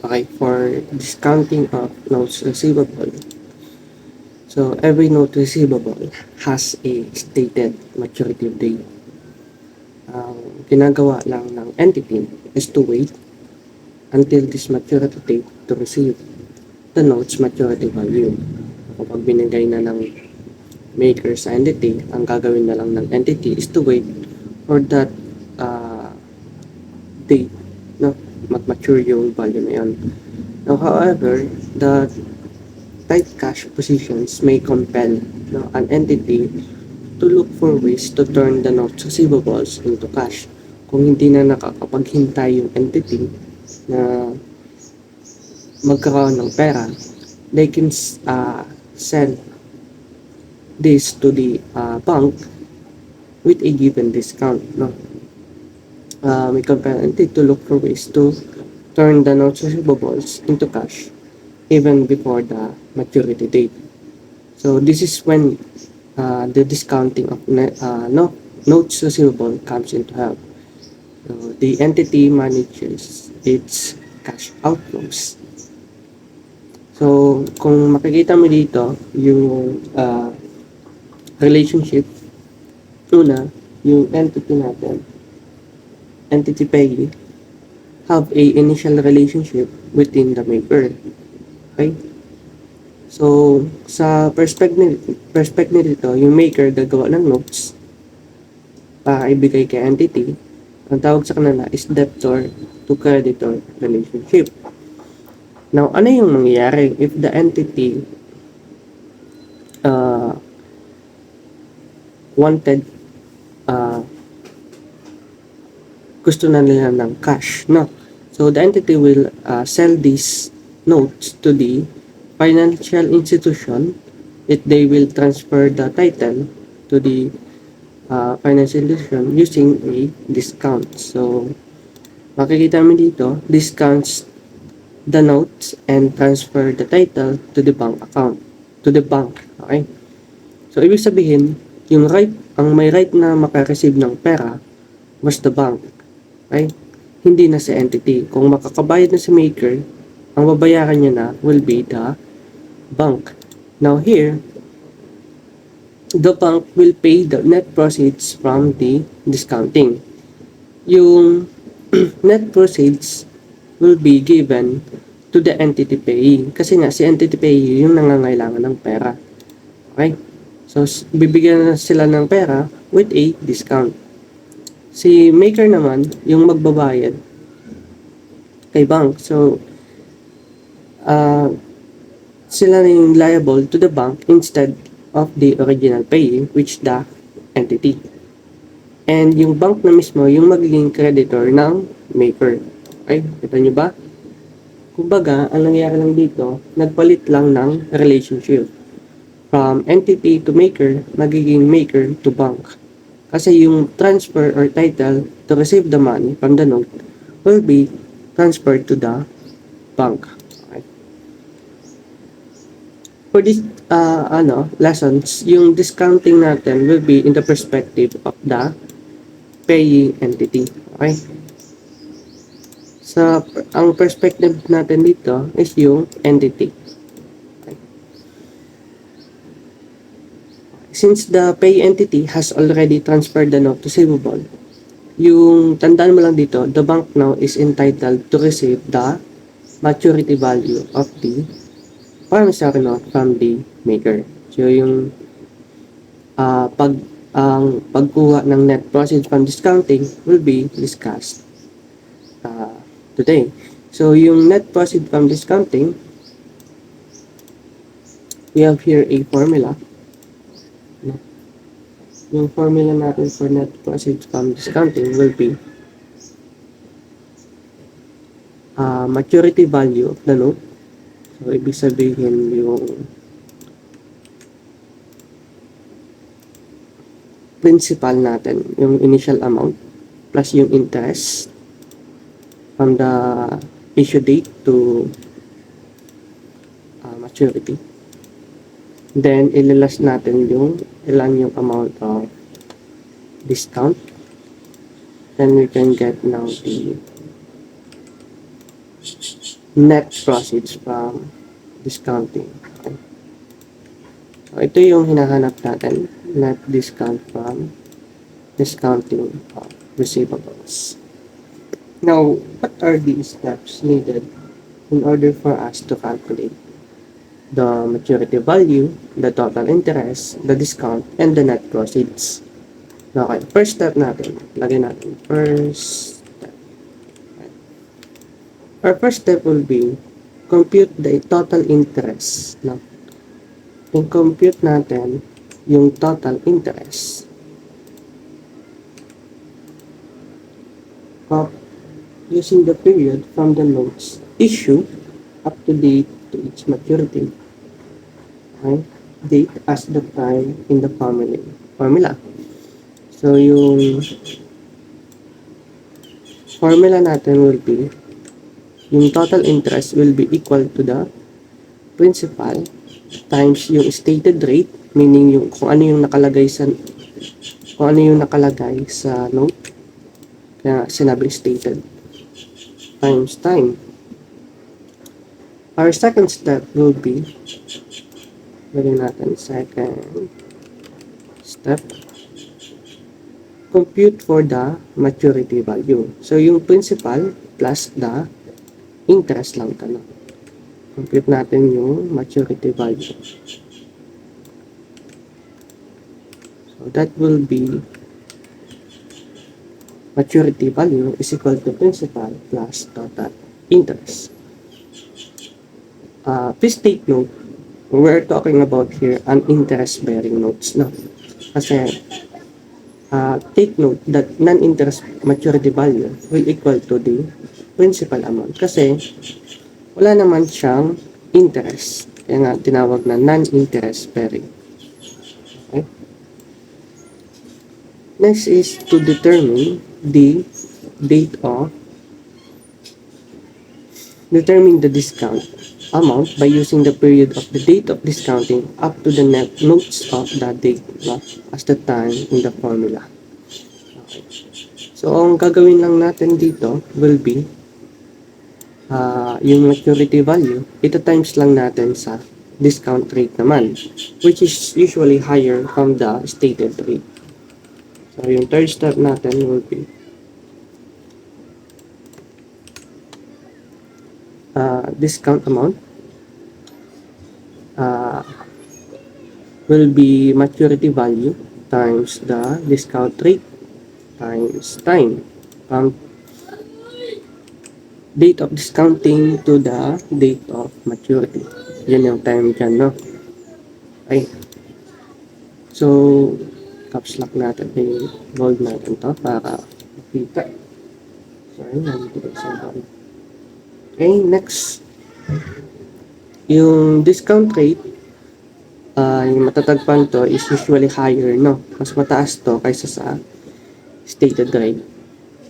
Okay, for discounting of notes receivable. So, every note receivable has a stated maturity date. Ang ginagawa lang ng entity is to wait until this maturity date to receive the note's maturity value. Kapag binigay na ng maker sa entity, ang gagawin na lang ng entity is to wait for that uh, date na mag-mature yung value na yun. Now, however, the tight cash positions may compel an entity to look for ways to turn the notes receivables into cash. Kung hindi na nakakapaghintay yung entity na magkaroon ng pera, they can send this to the bank with a given discount. No? May compel entity to look for ways to turn the notes receivables into cash even before the maturity date. So this is when the discounting of notes receivable comes into help. So the entity manages its cash outflows. So kung makikita mo dito yung relationship, una, yung entity natin, entity payee, have a initial relationship within the maker. Okay? So, sa perspective nito, yung maker gagawa ng notes para ibigay kay entity. Ang tawag sa kanila is debtor to creditor relationship. Now, ano yung mangyayari if the entity wanted gusto na nila ng cash, no? So, the entity will sell these notes to the financial institution. They will transfer the title to the financial institution using a discount. So, makikita mo dito, discounts the notes and transfer the title to the bank account, to the bank. Okay? So, ibig sabihin, ang may right na makareceive ng pera was the bank. Okay? Hindi na si entity. Kung makakabayad na si maker, ang babayaran niya na will be the bank. Now here, the bank will pay the net proceeds from the discounting. Yung net proceeds will be given to the entity payee. Kasi nga, si entity payee yung nangangailangan ng pera. Okay? So, bibigyan na sila ng pera with a discount. Si maker naman, yung magbabayad kay bank. So, sila na yung liable to the bank instead of the original payee, which the entity. And yung bank na mismo, yung magiging creditor ng maker. Okay? Kita nyo ba? Kumbaga, ang nangyari lang dito, nagpalit lang ng relationship. From entity to maker, magiging maker to bank. Kasi yung transfer or title to receive the money from the note will be transferred to the bank. Okay. For this lessons, yung discounting natin will be in the perspective of the paying entity. Okay? Ang perspective natin dito is yung entity. Since the pay entity has already transferred the note receivable, yung tandaan mo lang dito, the bank now is entitled to receive the maturity value of the promissory note from the maker. So, yung pagkuha ng net proceeds from discounting will be discussed today. So, yung net proceeds from discounting, we have here a formula. Yung formula natin for net proceeds from discounting will be maturity value of the note. So, ibig sabihin yung principal natin, yung initial amount, plus yung interest from the issue date to maturity. Then, ilalas natin yung ilan yung amount of discount. Then, we can get now the net proceeds from discounting. Okay. So, ito yung hinahanap natin, net discount from discounting of receivables. Now, what are the steps needed in order for us to calculate the maturity value, the total interest, the discount, and the net proceeds? Okay, first step natin, lagay natin, first step. Okay. Our first step will be compute the total interest. No? Yung compute natin yung total interest of using the period from the notes issue up to date to its maturity. Okay? Date as the time in the formula. So, yung formula natin will be yung total interest will be equal to the principal times yung stated rate, meaning yung kung ano yung nakalagay sa note, kaya sinabing stated, times time. Our second step will be, lagyan natin second step, compute for the maturity value. So, yung principal plus the interest lang ka na. Compute natin yung maturity value. So, that will be maturity value is equal to principal plus total interest. Please take note, we're talking about here an interest-bearing notes. No? Kasi, take note that non-interest maturity value will equal to the principal amount. Kasi, wala naman siyang interest. Kaya nga, tinawag na non-interest bearing. Okay? Next is to determine the date of determine the discount amount by using the period of the date of discounting up to the net notes of the date as the time in the formula. Okay. So, ang gagawin lang natin dito will be yung maturity value, ito times lang natin sa discount rate naman, which is usually higher from the stated rate. So, yung third step natin will be discount amount will be maturity value times the discount rate times time from date of discounting to the date of maturity. Yan yung time dyan, no? Okay. So, caps lock natin, i-bold natin to para makita. Sorry, nandito sa bawah. Okay, next. Yung discount rate, yung matatagpan to is usually higher, no? Mas mataas to kaysa sa stated rate.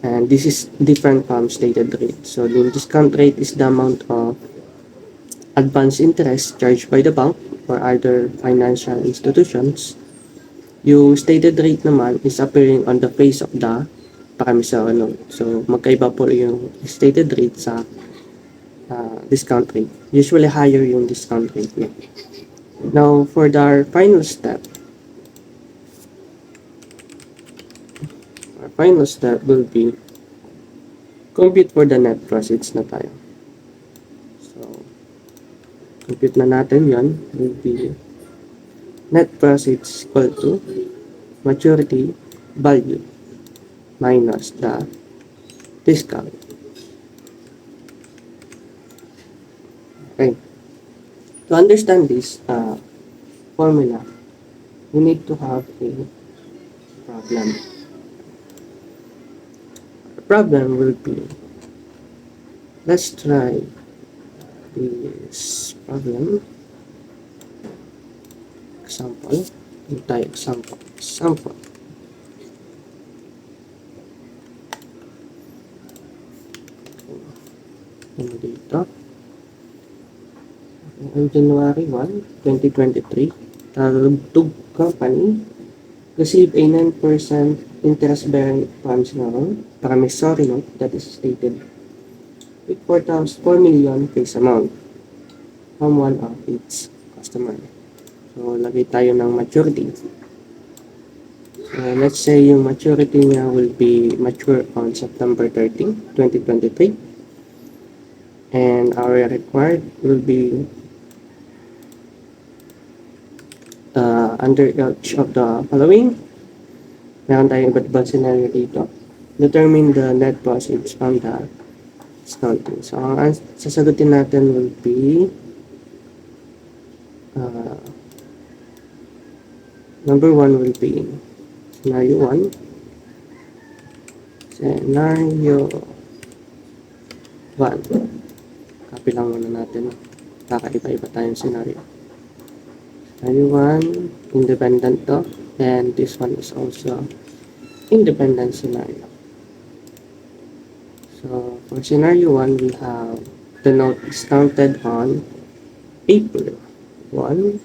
And this is different from stated rate. So, the discount rate is the amount of advance interest charged by the bank or other financial institutions. Yung stated rate naman is appearing on the face of the promissory note. So, magkaiba po yung stated rate sa discount rate. Usually higher yung discount rate niya. Now, for our final step will be compute for the net proceeds na tayo. So, compute na natin yon, will be net proceeds equal to maturity value minus the discount. Okay. To understand this formula, we need to have a problem. The problem will be, let's try this problem. Example. Example. Ano dito? On January 1, 2023, Tug Company received a 9% interest-bearing promissory note that is stated 4 million face amount from one of its customer. So, lagay tayo ng maturity. So, let's say yung maturity niya will be mature on September 30, 2023. And our required will be under each of the following. Meron tayong iba't ibang scenario dito. Determine the net proceeds from the discounting. So, ang sasagutin natin will be number 1 will be scenario 1. Scenario 1. Copy lang muna natin. Kakaiba-iba tayong scenario. Scenario 1, independent to. And this one is also independent scenario. So, for scenario 1, we have the note discounted on April 1.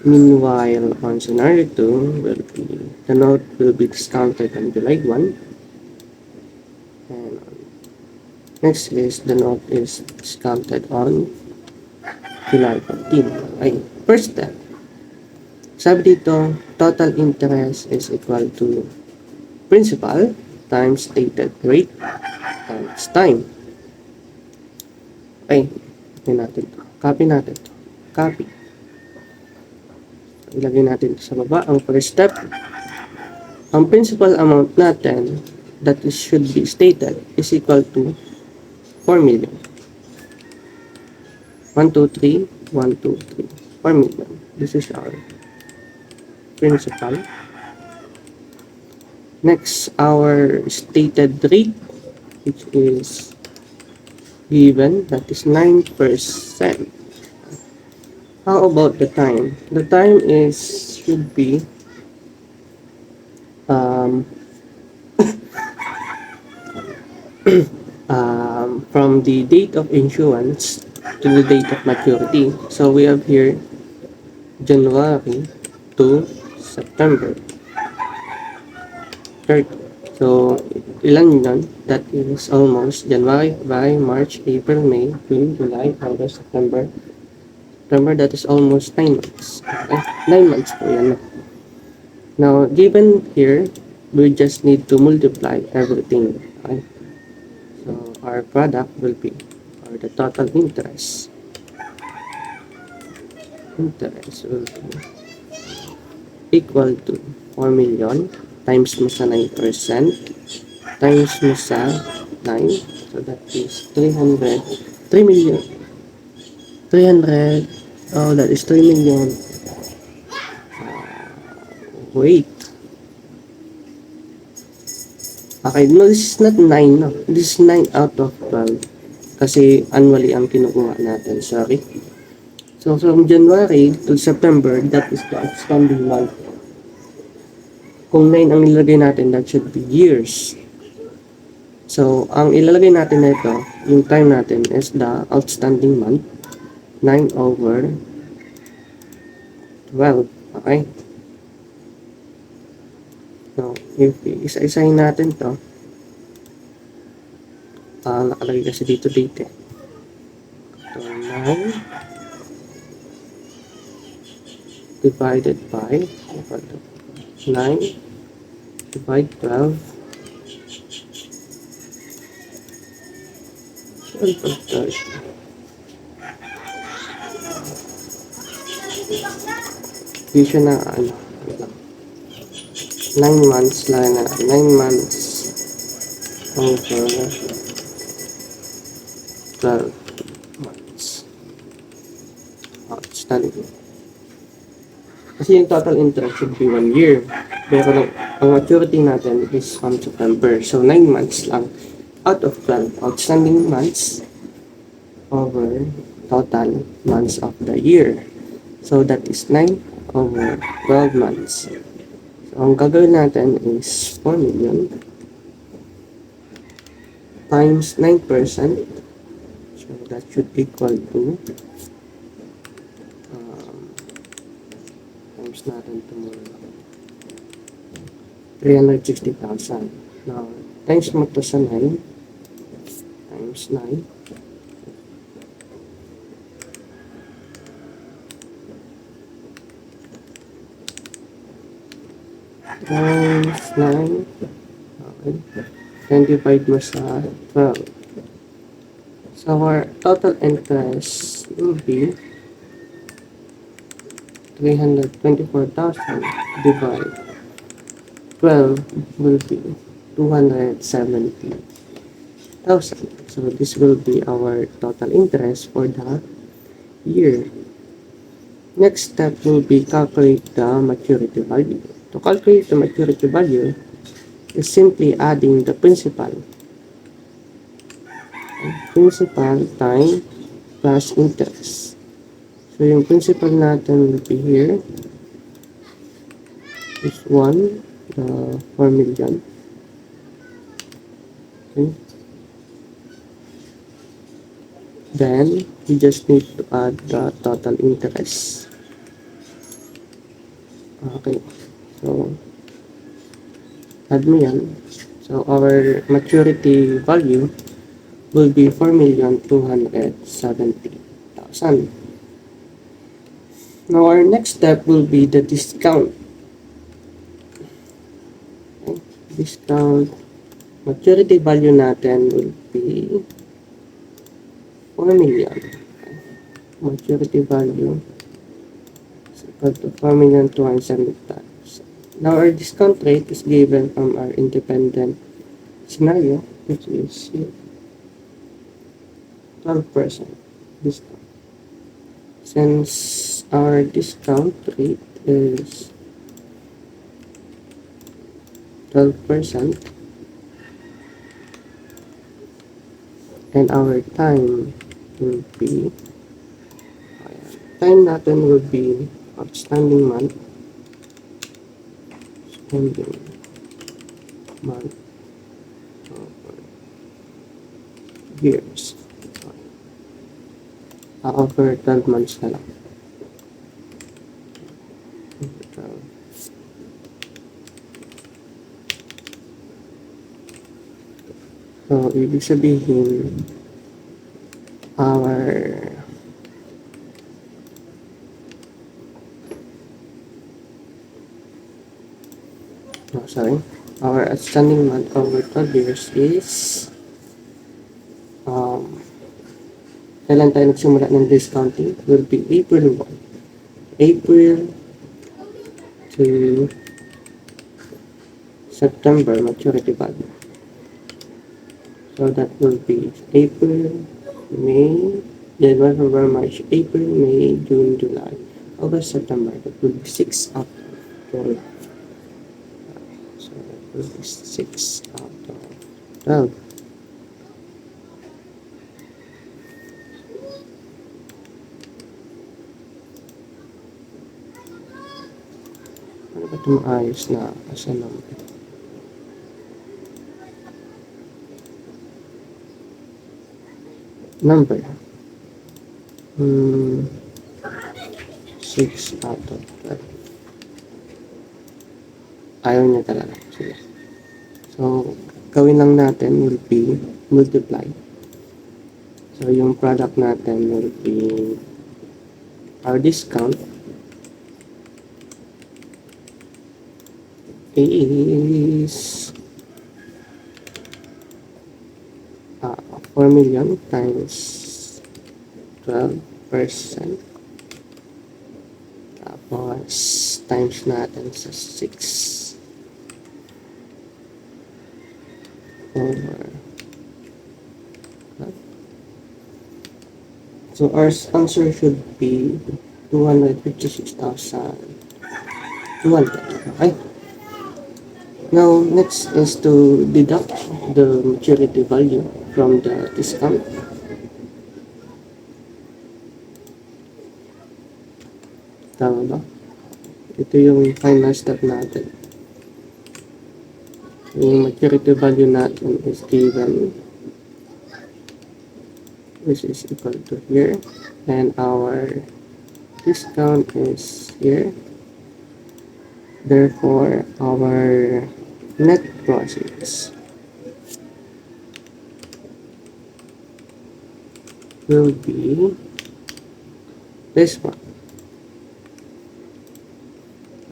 Meanwhile, on scenario 2, the note will be discounted on July 1. And next is the note is discounted on July 15. Okay, first step. Sabi dito, total interest is equal to principal times stated rate times time. Okay, copy natin to. Copy natin to. Copy. Ilagay natin ito sa baba. Ang first step, ang principal amount natin that should be stated is equal to 4 million. 1, 2, 3, 1, 2, 3. 4 million. This is our principal. Next, our stated rate, which is given, that is 9%. How about the time? The time should be from the date of issuance to the date of maturity. So we have here January to September 30. So, ilan yun? That is almost January, February, March, April, May, June, July, August, September. That is almost 9 months. Okay? 9 months po yan. Now, given here, we just need to multiply everything. Okay? So, our product will be, or the total interest will be equal to 4 million times mo sa 9% times mo sa 9. So that is 3 million. That is 3 million. Wait. Okay, no, this is not 9, no. This is 9 out of 12. Kasi annually ang kinukuha natin, sorry. So, from January to September, that is the outstanding month. Kung 9 ang nilagay natin, that should be years. So, ang ilalagay natin na ito, yung time natin is the outstanding month. 9 over 12. Okay? So, if isa-isahin natin to, nakalagay kasi dito date eh. So, 9 divided by 9 divide 12. 12 of 30. Hindi siya na 9 months lang na 9 months over 12 months. Outstanding. Kasi yung total interest should be 1 year. Pero ang maturity natin is from September. So, 9 months lang out of 12 outstanding months over total months of the year. So, that is 9 over 12 months. So, ang gagawin natin is 4 million times 9%. So, that should equal to times natin ito muna 360,000. Now, times mo to sa 9. times 9 times 9. Okay. Then divide mo sa 12. So our total interest will be 324,000 divide 12 will be 270,000. So this will be our total interest for the year. Next step will be calculate the maturity value. To calculate the maturity value is simply adding the principal. Principal time plus interest. So yung principal natin will be here is 1, 4 million. Okay. Then, you just need to add the total interest. Okay. So, add mo yan. So, our maturity value will be 4,270,000. Now, our next step will be the discount. Okay. Discount. Maturity value natin will be 4 million. Maturity value is equal to 4,270,000. Now, our discount rate is given from our independent scenario, which is 12% discount. Since our discount rate is 12% and our time will be outstanding month over years. Over 12 months na lang. So, ibig sabihin, our outstanding month over 12 years is kailan tayo nagsimula ng discounting will be April 1. April to September maturity value. So that will be April, May, January, February, March, April, May, June, July, August, September. That will be 6 out of 12. So that will be 6 out of 12. Ano ba itong ayos na asa number? Number. 6 out of 12. Ayaw niya talaga. Sige. So, gawin lang natin will be multiply. So, yung product natin will be our discount is 4 million times 12%. Tapos, times natin sa 6 over. So, our answer should be 256,200. Okay? Now, next is to deduct the maturity value from the discount. Tama ba? Ito yung final step natin. Yung maturity value natin is given, which is equal to here, and our discount is here. Therefore, our net proceeds will be this one.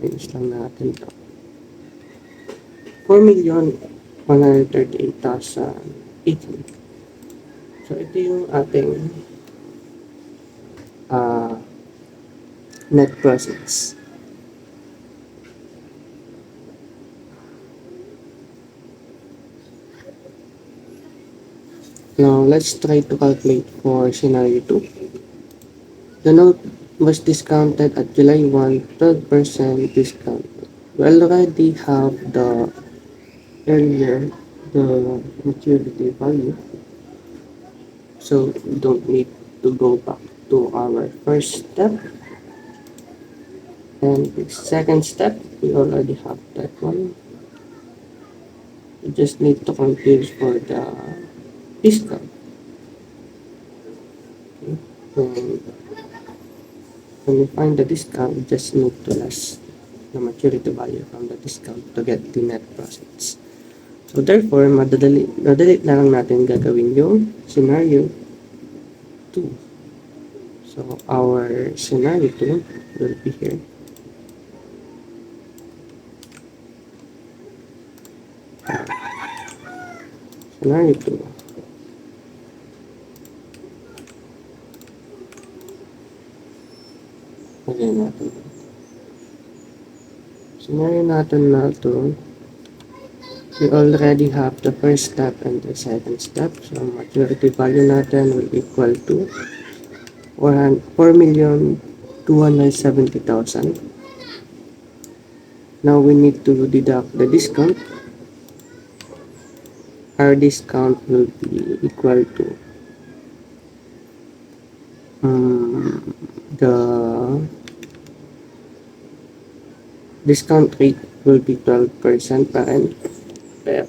Ayos lang natin ito. 4,138,018. So, ito yung ating net proceeds. Now, let's try to calculate for scenario 2. The note was discounted at July 1, 12% discount. We already have the earlier the maturity value, so we don't need to go back to our first step. And the second step, we already have that one. We just need to compute for the discount. Okay. And when we find the discount, we just need to less the maturity value from the discount to get the net profits. So therefore, madali na lang natin gagawin yung scenario 2. So our scenario 2 will be here. Scenario 2. Lagyan natin. Scenario natin na ito, we already have the first step and the second step. So maturity value natin will equal to 4,270,000. Now we need to deduct the discount. Our discount will be equal to the discount rate will be 12% pa rin. Pero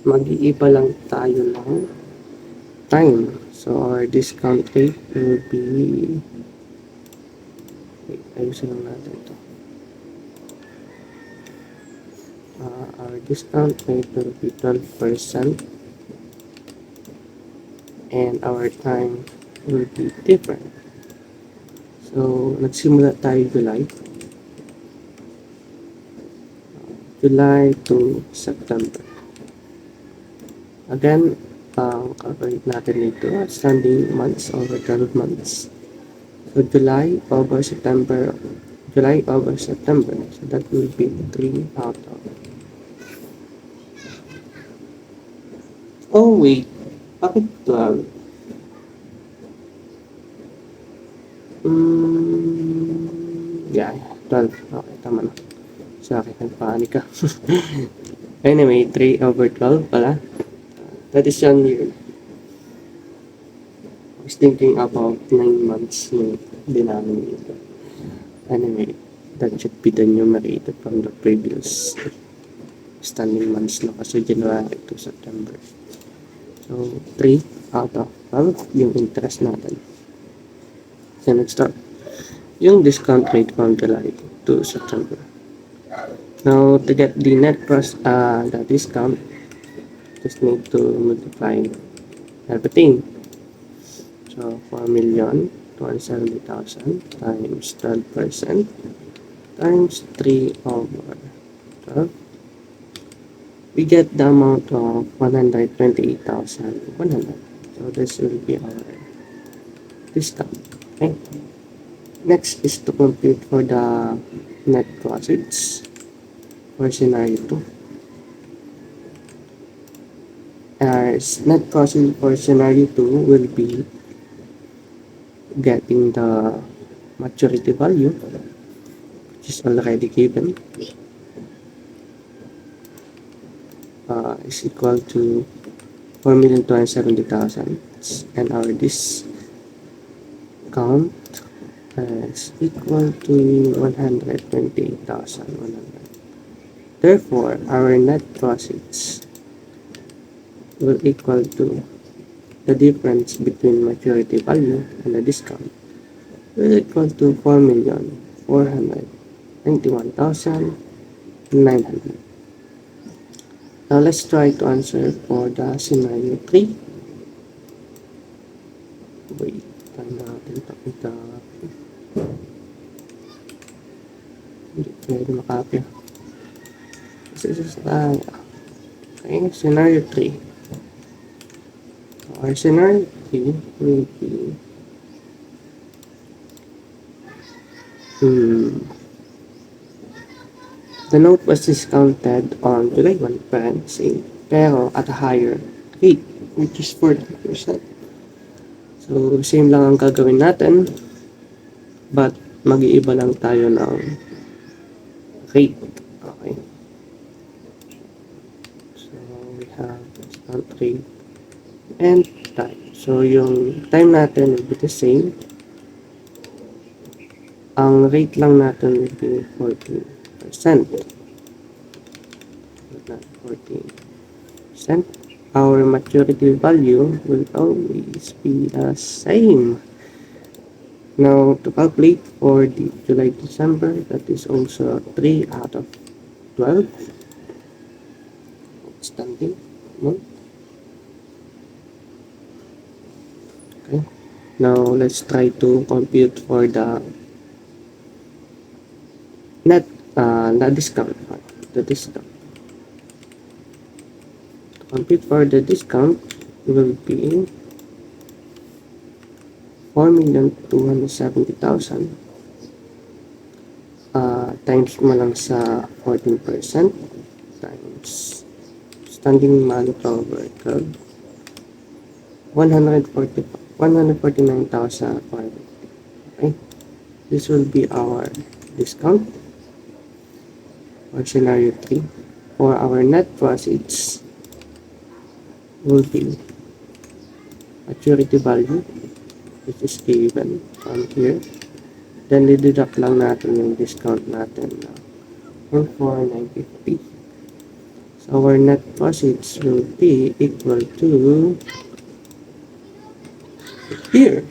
mag-iiba lang tayo ng time. So our discount rate will be, wait, ayusin lang natin ito. Our discount rate will be 12% and our time will be different. So nagsimula tayo July to September. Again, calculate natin dito standing months over 12 months. So July over September. So that will be 3 out of. Oh wait, bakit 12? Yeah, 12. Okay, tama na. Sa akin, nagpanik ka. Anyway, 3 over 12 pala. That is 1 year. I was thinking about 9 months yung denominator. Anyway, that should be the numerator from the previous standing months na kasi January to September. So, 3 out of 12 yung interest natin. So, next start. Yung discount rate from July to September. Now, to get the net price, the discount, just need to multiply everything. So, 4,270,000 times 12% times 3 over 12. We get the amount of 128,100. So, this will be our discount. Okay. Next is to compute for the net profits for scenario 2. Our net profit for scenario 2 will be getting the maturity value, which is already given, is equal to 4,270,000, and our discount is equal to 128,100. Therefore, our net profits will equal to the difference between maturity value and the discount will equal to 4,491,900. Now let's try to answer for the scenario 3. Wait, tayo natin pakita. Hindi pwede makapya. Kasi okay, scenario 3. Our scenario 3 will be the note was discounted on July 1 pero at a higher rate, which is 40%. So, same lang ang gagawin natin, but mag-iiba lang tayo ng rate. Okay. So, we have discount rate and time. So, yung time natin will be the same. Ang rate lang natin will be 14%. 14%. Our maturity value will always be the same. Now, to calculate for the July-December, that is also 3 out of 12. Outstanding. Okay. Now, let's try to compute for the net discount. The discount. To compute for the discount will be 4,270,000 times mo lang sa 14% times standing amount over 12, 149,000. Okay, this will be our discount for scenario 3. For our net proceeds will be maturity value, which is given from here. Then, dideduct lang natin yung discount natin na 4,950. So, our net proceeds will be equal to here,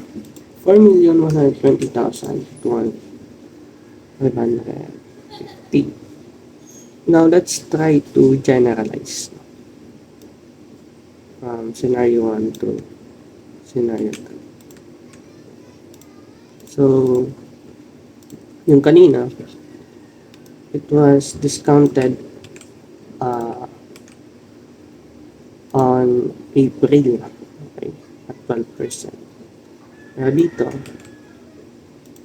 4,120,550. Now, let's try to generalize from scenario 1 to scenario 2. So, yung kanina, it was discounted on April, okay, at 12%. Pero dito,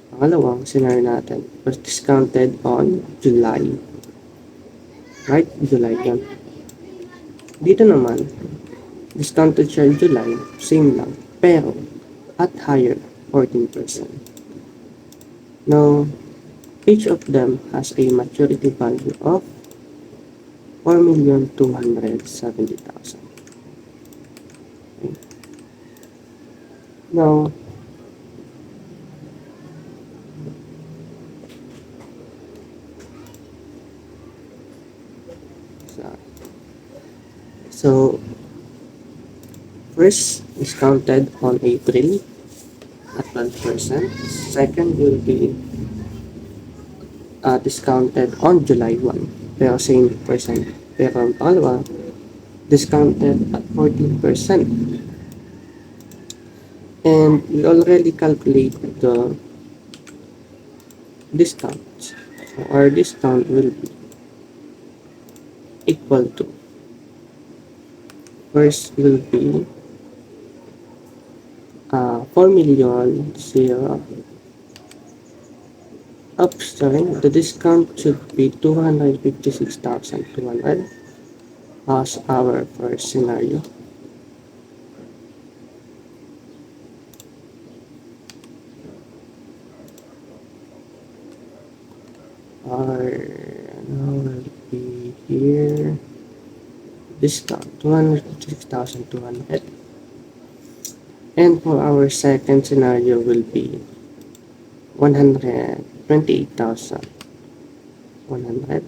pangalawang scenario natin was discounted on July. Right? July yan. Dito naman, discounted siya in July, same lang, pero at higher, 14%. Now, each of them has a maturity value of 4,270,000. Okay. Now, so first is counted on April at 12%. Second will be discounted on July 1. Pero same percent. Pero ang pangalawa, discounted at 14%. And we already calculate the discount. So our discount will be equal to, first will be 4 million zero. The discount should be 256,200 as our first scenario. Will be here. Discount 256,200. And for our second scenario will be 128,100.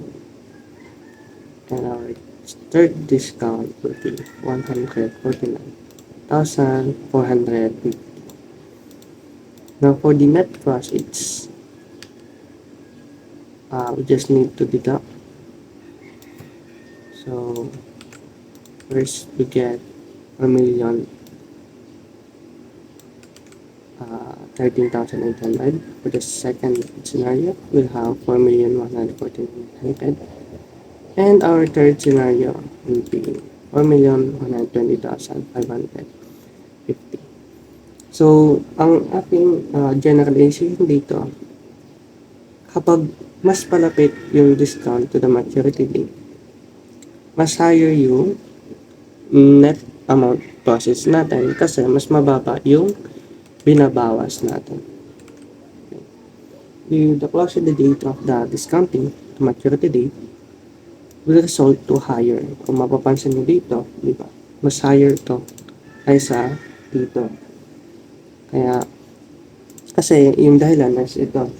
And our third discount will be 149,450. Now for the net proceeds, we just need to deduct. So first we get 1,000,000 13,800. For the second scenario, we'll have 4,114,900. And our third scenario will be 4,120,550. So, ang ating generalization dito, kapag mas palapit yung discount to the maturity date, mas higher yung net amount process natin kasi mas mababa yung binabawas natin. The closer the date of the discounting to maturity date will result to higher. Kung mapapansin nyo dito, di ba? Mas higher to kaysa dito. Kaya, kasi yung dahilan is ito,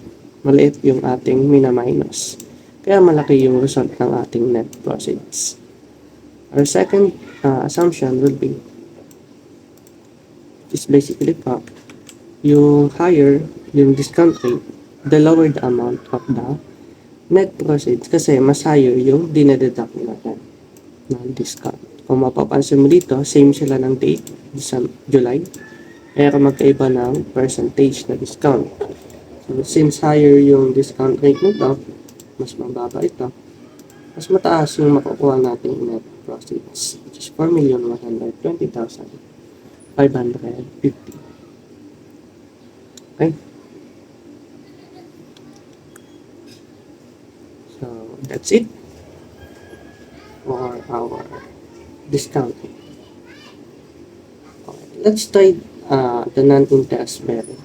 maliit yung ating mina-minus. Kaya malaki yung result ng ating net proceeds. Our second assumption will be, is basically pa, yung higher yung discount rate, the lower the amount of the net proceeds kasi mas higher yung dinededuct natin ng discount. Kung mapapansin mo dito, same sila ng date sa July, pero magkaiba ng percentage na discount. So, since higher yung discount rate nito, mas mababa ito, mas mataas yung makukuha natin net proceeds, which is 4,120,550. Okay? So, that's it for our discounting. Okay, let's try the non-interest bearing.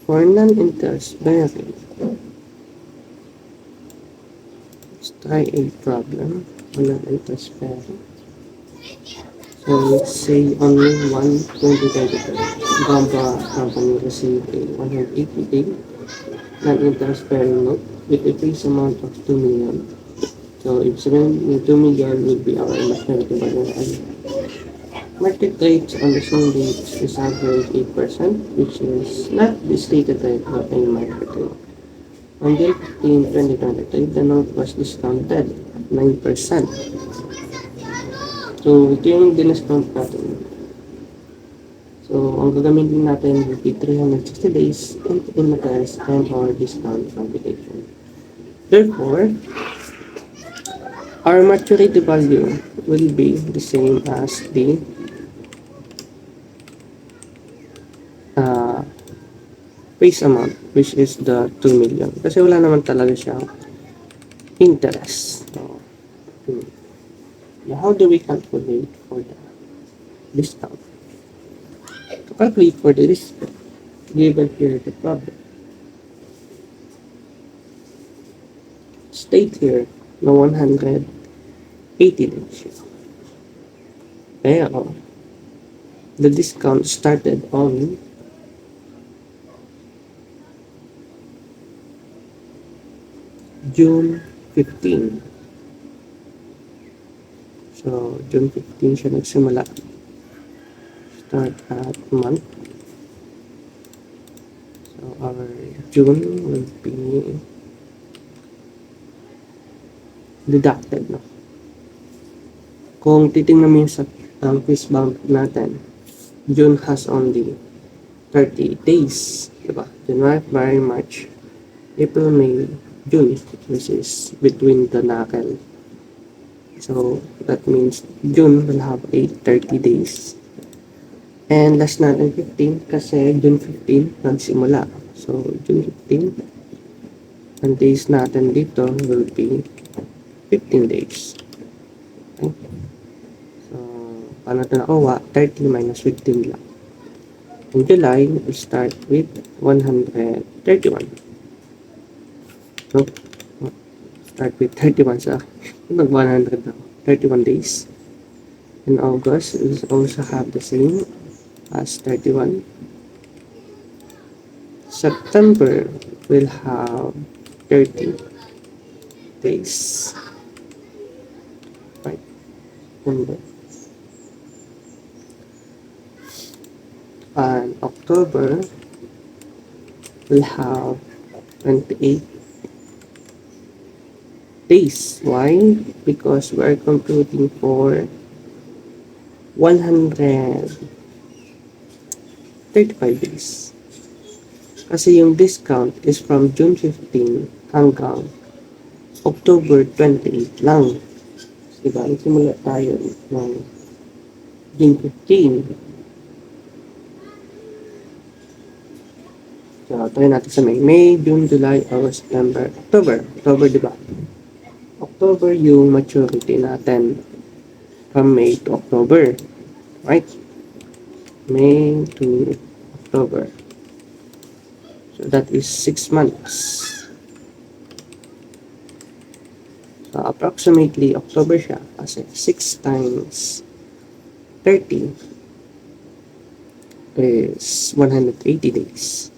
For non-interest bearing, let's try a problem on non-interest bearing. So let's say only one 2022 Gamba company received a 180K non-interest bearing note with a face amount of 2 million. So if 2 million will be our maturity balance. Market rates on the same date is average 8%, which is not the stated rate of any market rate. On June 15, 2023, the note was discounted 9%. So, ito yung diniscount natin. So, ang gagamitin natin will be 360 days in interest and or discount computation. Therefore, our maturity value will be the same as the face amount, which is the 2 million. Kasi wala naman talaga siyang interest. So, how do we calculate for the discount? To calculate for the discount, given here the problem, state here na 180 din siya. Pero, the discount started on June 15. So, June 15 siya nagsimula. Start at month. So, our June will be deducted, no? Kung titingnan mo yung sa face bump natin, June has only 30 days, diba? January, February, March, April, May, June, which is between the knuckle. So, that means June will have a 30 days. And last natin 15 kasi June 15 nagsimula. So, June 15, ang days natin dito will be 15 days. Okay? So, paano ito nakuha? 30 minus 15 lang. In July, we'll start with 131. So, start with 31 sa nag-100 na. 31 days. In August, we also have the same as 31. September will have 30 days. Right? And October will have 28 days. Why? Because we are computing for 135 days. Kasi yung discount is from June 15 hanggang October 28 lang. Diba? Simula tayo ng June 15. So, tayo natin sa May. May, June, July, August, September, October. October, diba? October yung maturity natin from May to October. Right? May to October. So, that is 6 months. So, approximately, October siya. Kasi 6 times 30 is 180 days.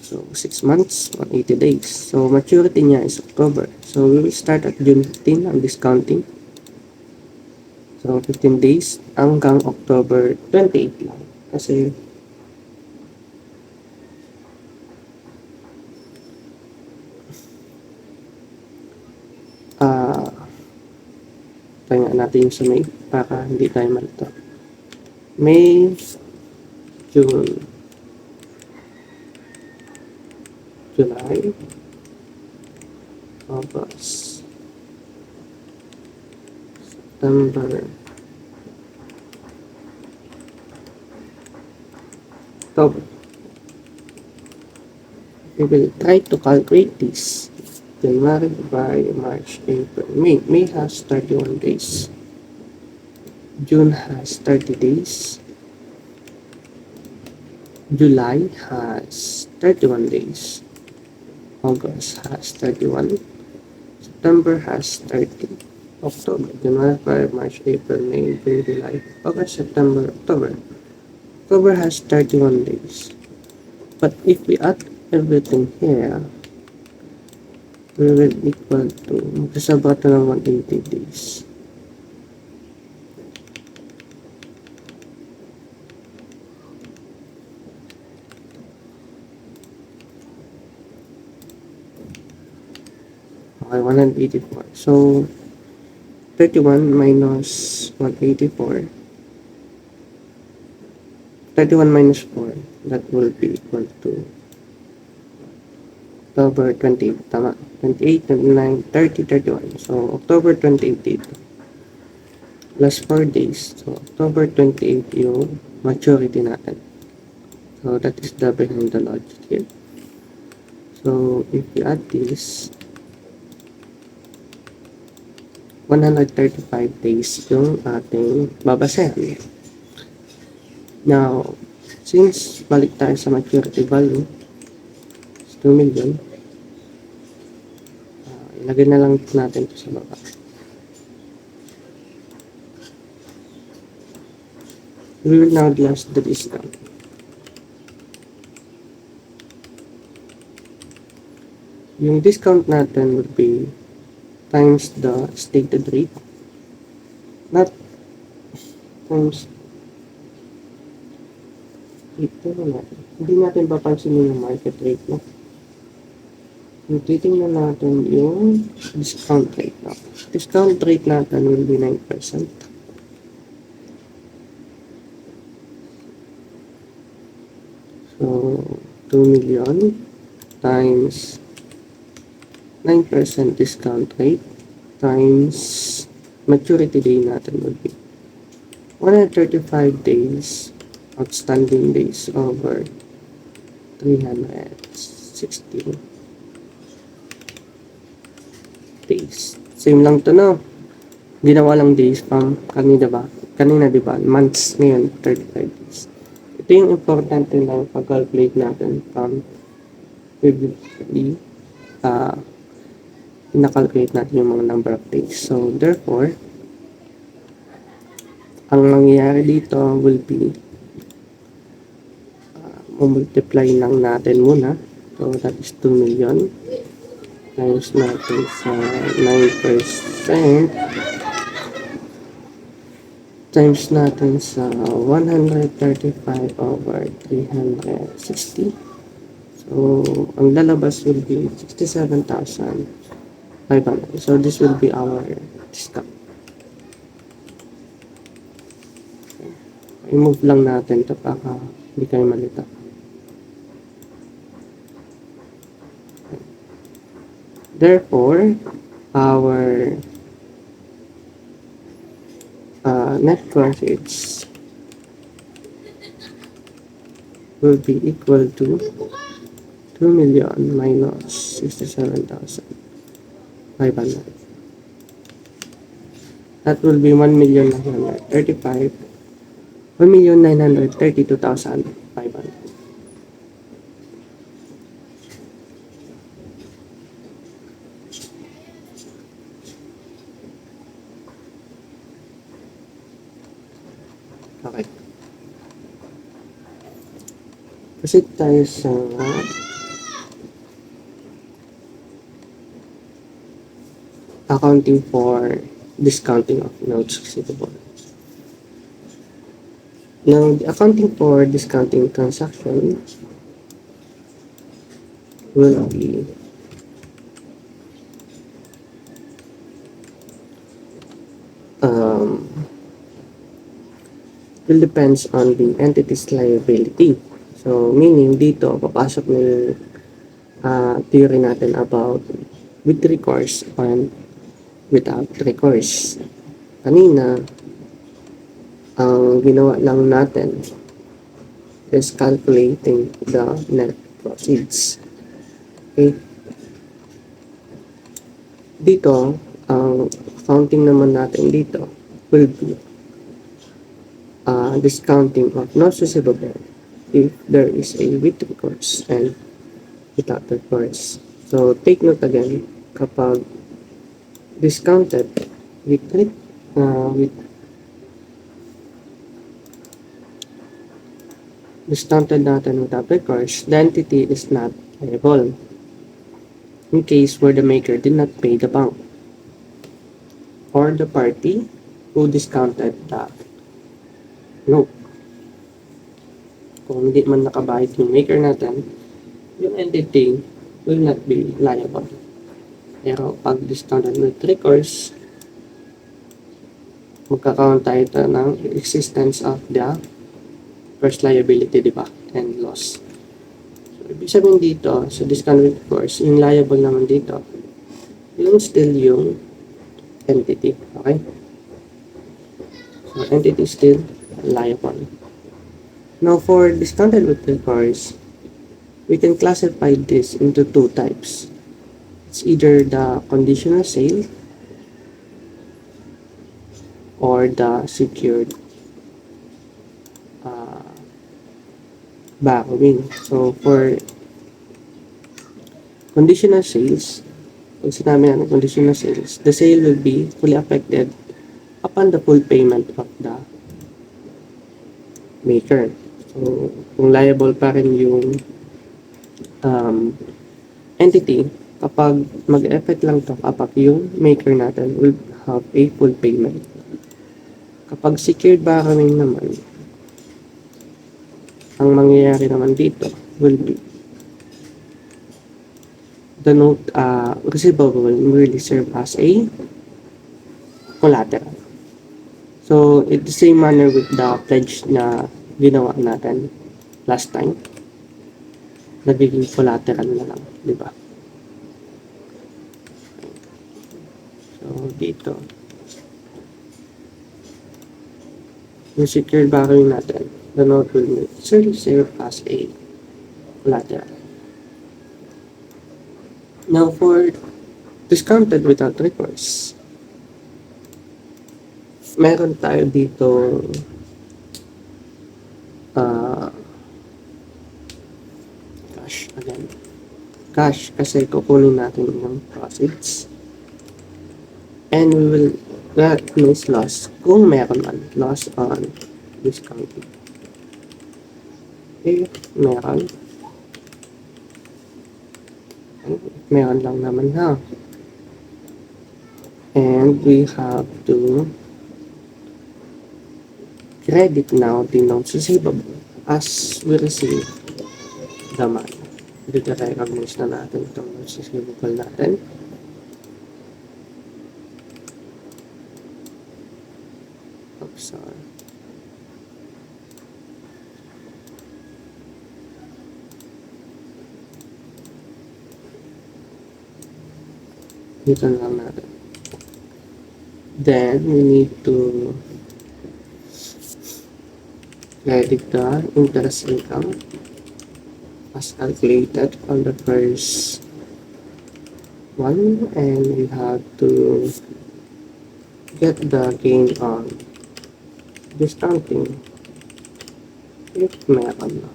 So, 6 months, 180 days. So, maturity niya is October. So, we will start at June 15 ang discounting. So, 15 days hanggang October 28 lang. Kasi, tayo natin yung sa May para hindi tayo malito. May, June, July, August, September, October. We will try to calculate this. January, February, March, April, May. May has 31 days. June has 30 days. July has 31 days. August has 31. September has 30. October, January, February, March, April, May, June, July, August, September, October. October has 31 days. But if we add everything here, we will equal to, magkasaba ito ng 180 days. Okay, 184. So, 31 minus 184. 31 minus 4, that will be equal to October 28, tama. 28, 29, 30, 31. So, October 28 dito. Plus 4 days. So, October 28 yung maturity natin. So, that is the behind the logic here. So, if you add this, 135 days yung ating babasehan. Now, since balik tayo sa maturity value, 2 million, ilagay na lang natin ito sa baba. We will now adjust the discount. Yung discount natin would be times the stated rate, not times ito natin. Hindi natin papansinin yung market rate, no? Yung titingnan natin yung discount rate na. Discount rate natin will be 9%. So, 2 million times 9% discount rate times maturity day natin would be 135 days outstanding days over 360 days. Same lang to, no? Ginawa lang days from kanina diba? Months, ngayon 35 days. Ito yung importante lang pag-calculate natin from previously na-calculate natin yung mga number of days. So, therefore, ang mangyayari dito will be multiply lang natin muna. So, that is 2 million times natin sa 9% times natin sa 135 over 360. So, ang lalabas will be 67,500. So, this will be our discount. I-move lang natin ito para hindi kayo malita. Therefore, our net profits will be equal to 2 million minus 67,500. That will be 1,932,500. Okay. Proceed tayo sa accounting for discounting of notes receivable. Now, the accounting for discounting transaction will be will depends on the entity's liability. So, meaning dito, papasok na yung theory natin about with recourse and without recourse. Kanina, ang ginawa lang natin is calculating the net proceeds. Okay? Dito, ang accounting naman natin dito will be discounting of notes receivable if there is a with recourse and without recourse. So, take note again, kapag discounted with discounted natin without recourse, the entity is not liable in case where the maker did not pay the bank or the party who discounted the note. Kung hindi man nakabayad yung maker natin, yung entity will not be liable. Pero pag discounted with recourse, magkakaroon tayo ng existence of the first liability, di ba? And loss. So, ibig sabihin dito, sa discounted with recourse, yung liable naman dito, yung still yung entity. Okay? So, entity still liable. Now, for discounted with recourse, we can classify this into two types. It's either the conditional sale or the secured borrowing. So, for conditional sales, pag sinabi natin conditional sales, the sale will be fully affected upon the full payment of the maker. So, kung liable pa rin yung entity, kapag mag-effect lang to kapag yung maker natin will have a full payment. Kapag secured borrowing naman, ang mangyayari naman dito will be the note receivable will really serve as a collateral. So, it's the same manner with the pledge na ginawa natin last time. Nagiging collateral na lang, di ba? So, dito, yung secured borrowing natin, the note will serve as a collateral. Now, for discounted without recourse, meron tayo dito cash again. Cash kasi kukunin natin yung proceeds. And we will that means loss kung meron man. Loss on discounting. Okay, meron. Meron lang naman ha. And we have to credit now the notes receivable as we receive the money. i-recognize na natin itong notes receivable natin. Oops, sorry. Dito lang natin. Then, we need to credit the interest income as calculated on the first one, and we have to get the gain on discounting if meron na.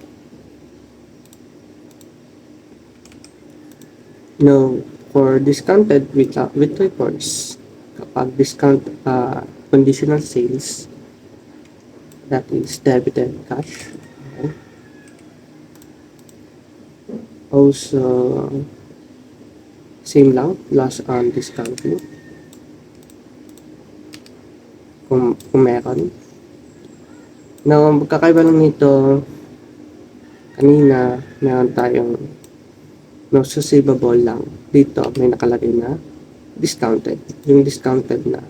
Now, for discounted with reports, kapag discount conditional sales, that is debited cash. Okay. Also, same lang, loss on discounting. Kung meron. Now, ang magkakaiba lang nito, kanina, meron tayong notes receivable lang. Dito, may nakalagay na discounted. Yung discounted na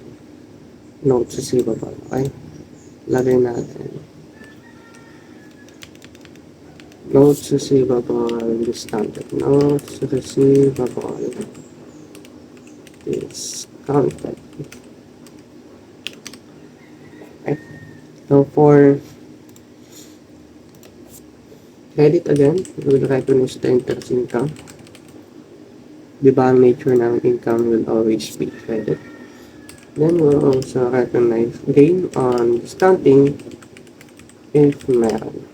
notes receivable. Okay? Lagay natin. Notes receivable discounted. Notes receivable discounted. Okay? So, for credit again, we will recognize the interest income. Di ba ang nature ng income will always be credit. Then we'll also recognize gain on discounting if meron.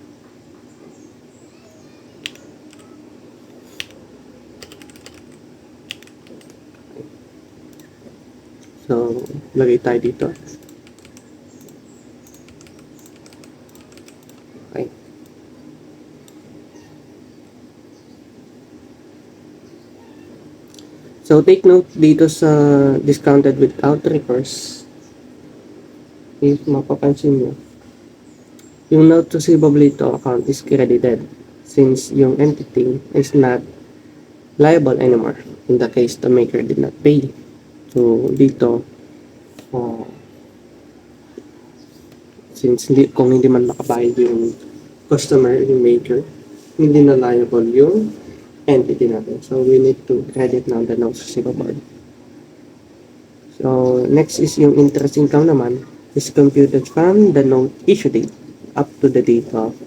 So, lagay tayo dito. Okay. So, take note dito sa discounted without recourse. If mapapansin nyo, yung note receivable ito account is credited since yung entity is not liable anymore in the case the maker did not pay. So, dito, since kung hindi man makabayad yung customer, yung maker, hindi na liable yung entity natin. So, we need to credit now the notes receivable. So, next is yung interest income naman is computed from the note issue date up to the date of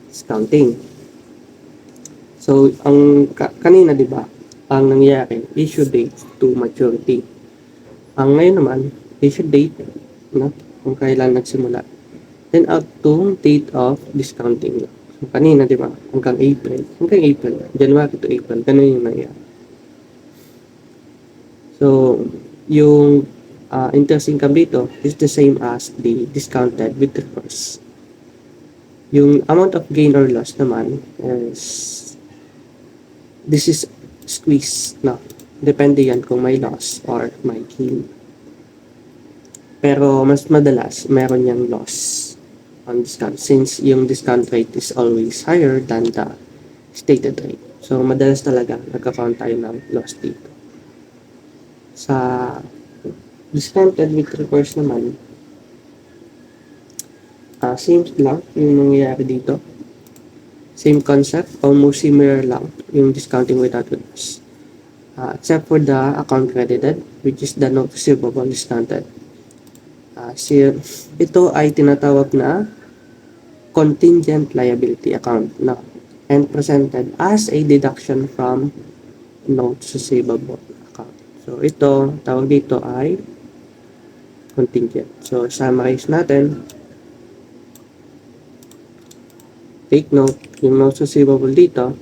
discounting. So, ang kanina, di ba, ang nangyari, issue date to maturity. Ang ngayon naman, issue date, no? Kung kailan nagsimula. Then, up to date of discounting. So, kanina, di ba, hanggang April. January to April, ganun yung nangyari. So, yung interest income dito is the same as the discounted with recourse. Yung amount of gain or loss naman is this is squeeze, no? Depende yan kung may loss or may gain. Pero mas madalas, meron yung loss on discount since yung discount rate is always higher than the stated rate. So, madalas talaga nagka-count tayo ng loss dito. Sa discounted with recourse naman, same lang yung nangyayari dito. Same concept, almost similar lang yung discounting without recourse. Except for the account credited, which is the note receivable discounted. Ito ay tinatawag na contingent liability account na and presented as a deduction from notes receivable account. So, ito, tawag dito ay contingent. So, summarize natin. Take note, yung notes receivable dito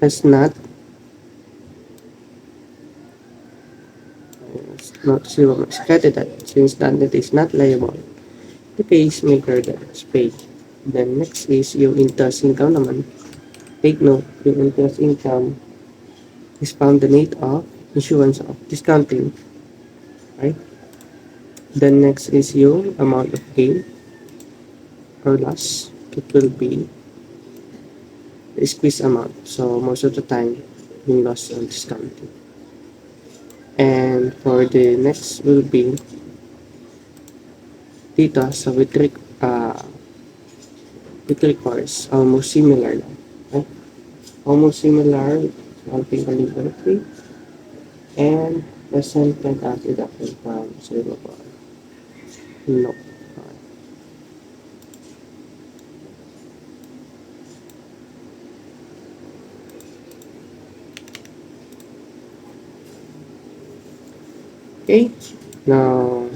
is not receivable is credited since the entity is not liable. The case maker that is paid. Then next is yung interest income naman. Take note, yung interest income is found the date of issuance of discounting. Right? Then next is yung amount of gain or loss. It will be squeeze amount. So most of the time, yung loss on discounting. And for the next will be dito sa weekly course, almost similar lang. Okay? Almost similar, something calligraphy, and present can add deduction from receivable. No. Okay, now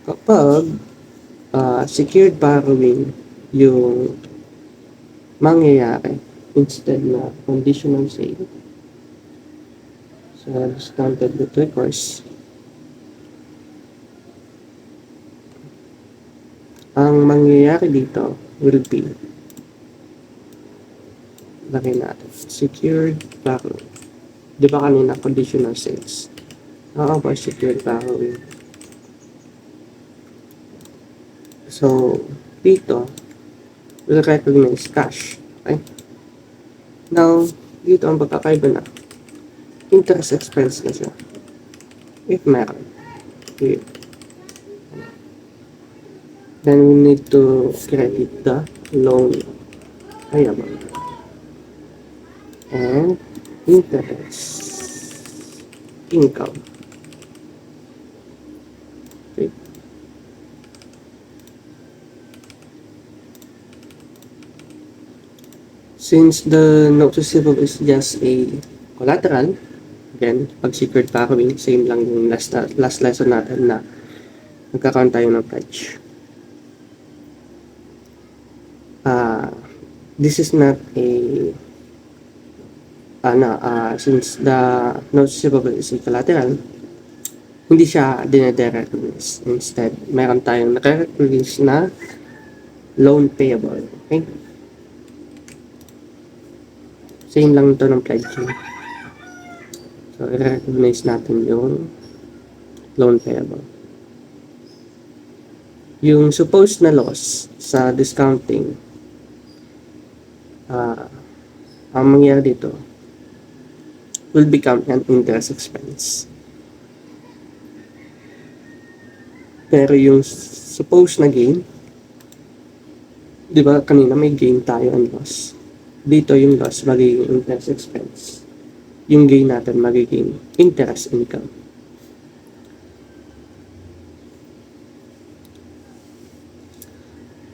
kapag secured borrowing yung mangyayari instead na conditional sale sa discounted weekly course, ang mangyayari dito will be, lagay natin, secured borrowing. Di ba kanina conditional sales? Ako ba secured borrowing? So, dito, we'll recognize cash. Okay? Now, dito ang pagkakaiba na. Interest expense na siya. If meron. Okay. Then we need to credit the loan payable. And interest income. Okay. Since the note receivable is just a collateral, again, pag secured borrowing, same lang yung last lesson natin na nagkakaroon tayo ng pledge. This is not a since the note receivable is a collateral, hindi siya dinede-recognize. Instead, meron tayong nare-recognize na loan payable. Okay? Same lang ito ng pledging. So, i-recognize natin yung loan payable. Yung supposed na loss sa discounting, ang mangyayari dito will become an interest expense. Pero yung supposed na gain, di ba kanina may gain tayo and loss. Dito yung loss magiging interest expense. Yung gain natin magiging interest income.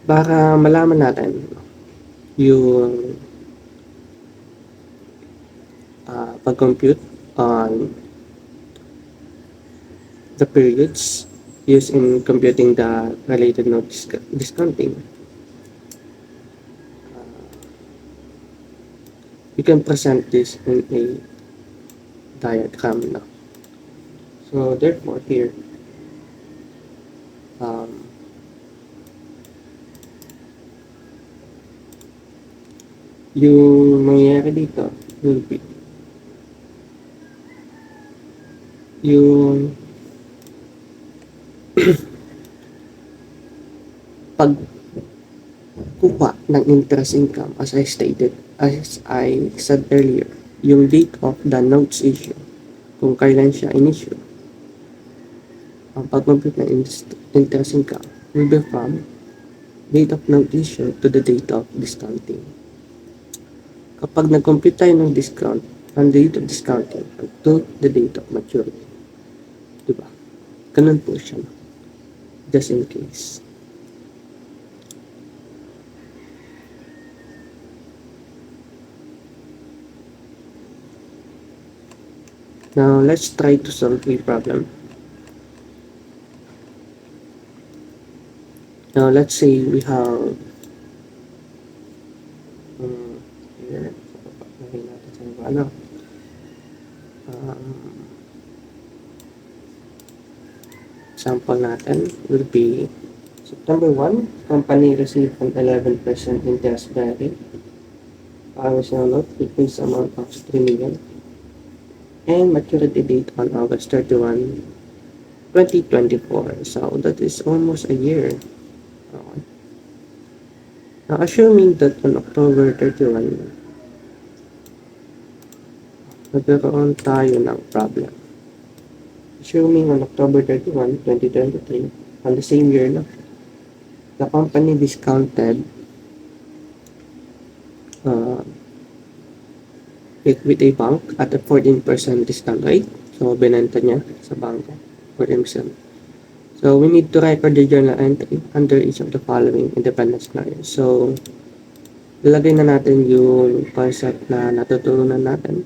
Para malaman natin yung pag-compute on the periods used in computing the related note discounting, you can present this in a diagram now. So therefore here, yung mangyayari dito will be yung pagkuha ng interest income as I said earlier, yung date of the notes issue, kung kailan siya in-issue. Ang pag-compute ng interest income will be from date of note issue to the date of discounting. Kapag nag-compute tayo ng discount, from the date of discounting to the date of maturity. Diba? Ganun po siya. Just in case. Now, let's try to solve a problem. Now, let's say we have here, example natin will be September 1, company received an 11% interest bearing original note with face amount of 3 million and maturity date on August 31, 2024. So that is almost a year. Okay. Now, assuming that on October 31, nagkaroon tayo ng problem. Assuming on October 31, 2023, on the same year na, the company discounted with a bank at a 14% discount rate. So, binenta niya sa bangko, 14%. So, we need to record the journal entry under each of the following independent scenarios. So, ilagay na natin yung concept na natutunan natin.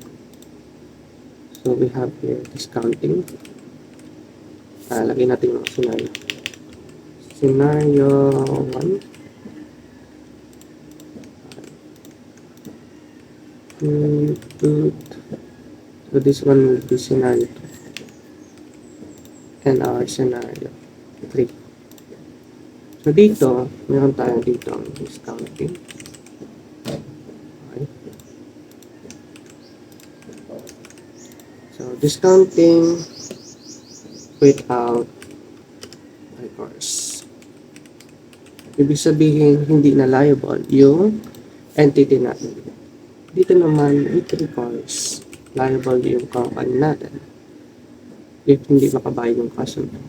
So, we have here discounting. Lagay natin yung scenario. Scenario 1. So, this one will be scenario 2. And our scenario 3. So, dito, meron tayo dito ang discounting. Okay. So, discounting without recourse. Ibig sabihin, hindi na liable yung entity natin. Dito naman, with recourse, liable yung company natin if hindi makabayad yung customer.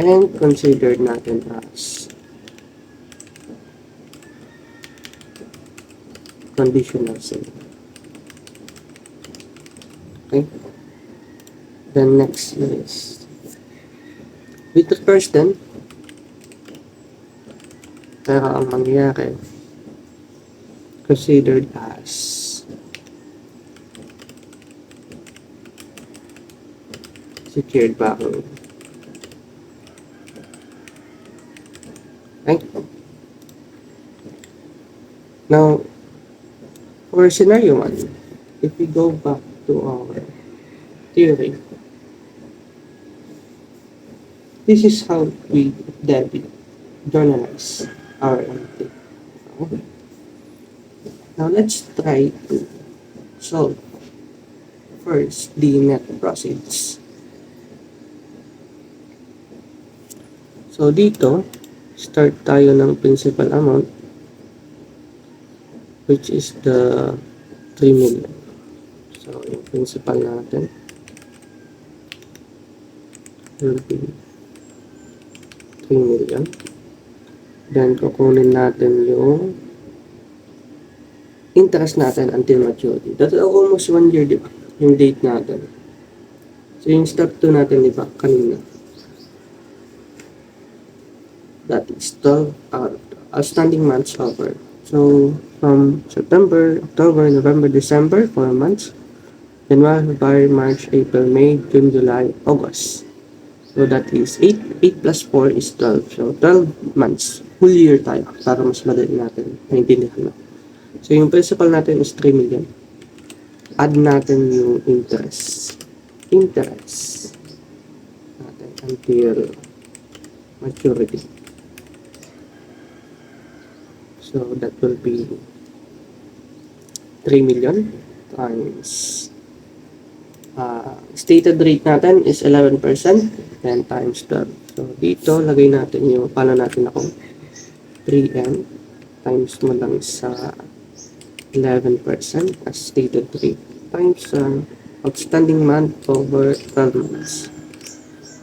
And considered natin as conditional sale. Okay? Then next is with recourse then, pero ang mangyayari considered as secured borrowing. Okay? Now, for scenario 1, if we go back to our theory, this is how we debit, journalize our entity. Okay? Now, let's try to solve first the net proceeds. So, dito, start tayo ng principal amount, which is the 3 million. So, yung principal natin will be 3 million. Then, kukunin natin yung interest natin until maturity. That's almost 1 year, di ba? Yung date natin. So, yung step 2 natin, di ba? Kanina. That is 12 outstanding months over. So, from September, October, November, December, 4 months. January, February, March, April, May, June, July, August. So, that is 8. 8 plus 4 is 12. So, 12 months. Full year tayo para mas madali natin maintindihan. So, yung principal natin is 3 million. Add natin yung interest. Interest natin until maturity. So, that will be 3 million times stated rate natin is 11%, then times 12. So, dito, lagay natin yung, paano natin ako, 3M times mo lang sa 11% as stated rate times outstanding month over 12 months.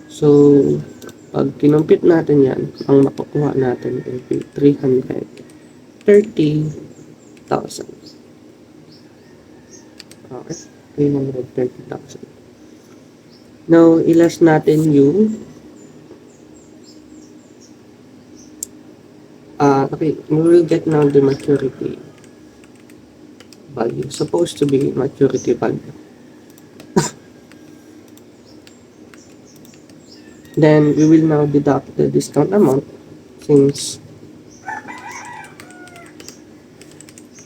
So, pag kinumpit natin yan, ang makukuha natin will be 330,000. Okay, 330,000. Now, ilas natin yung okay, we will get now the maturity value. Supposed to be maturity value. Then, we will now deduct the discount amount since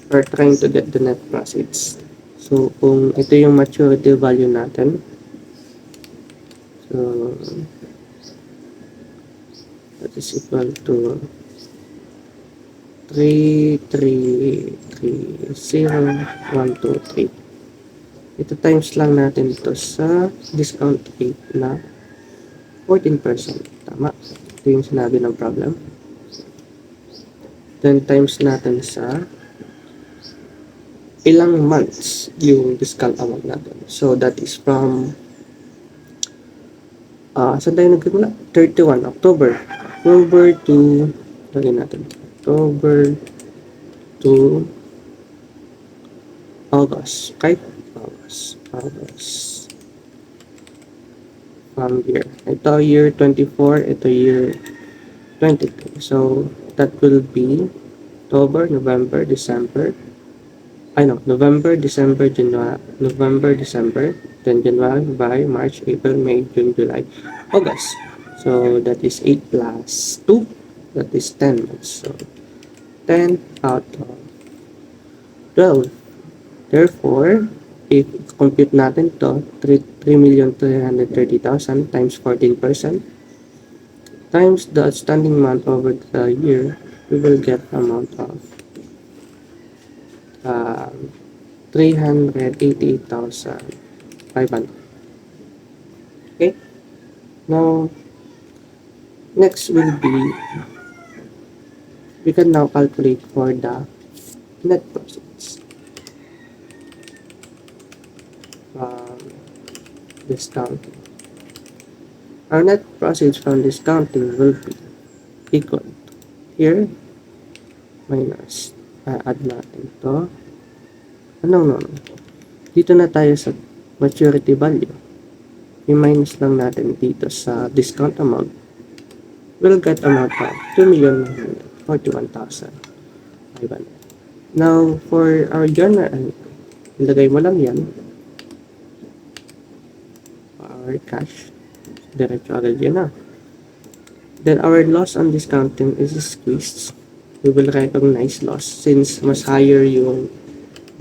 we're trying to get the net proceeds. So, kung ito yung maturity value natin, so, that is equal to 3330123. Ito times lang natin ito sa discount rate na 14%. Tama. Ito yung sinabi ng problem. Then times natin sa ilang months yung discount amount natin. So that is from saan tayo nagsimula? 31 October. October to lagyan natin. October to August. Okay? August. From year. Ito year 24, ito year 22. So that will be October, November, December. November, December, then January, February, March, April, May, June, July, August. So that is 8 plus 2. That is 10 months. So 10 out of 12. Therefore, if compute natin to, 3,330,000 times 14% times the outstanding month over the year, we will get amount of 388,500. Okay? Now, next will be, we can now calculate for the net proceeds from discounting. Our net proceeds from discounting will be equal to here minus add natin to no. Dito na tayo sa maturity value. I-minus lang natin dito sa discount amount. We'll get amount of 2,941,500. Now, for our journal, ilagay mo lang yan. Our cash. Diretso agad yan na. Then, our loss on discounting is squeezed. We will recognize loss since mas higher yung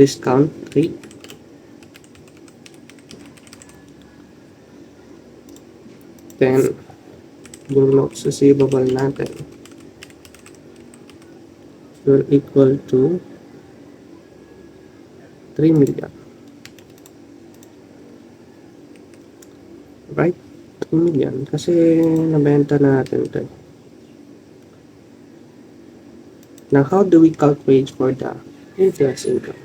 discount rate. Then, yung notes receivable natin will equal to 3 million. Right? 3 million. Kasi nabenta natin ito. Now, how do we calculate for the interest income?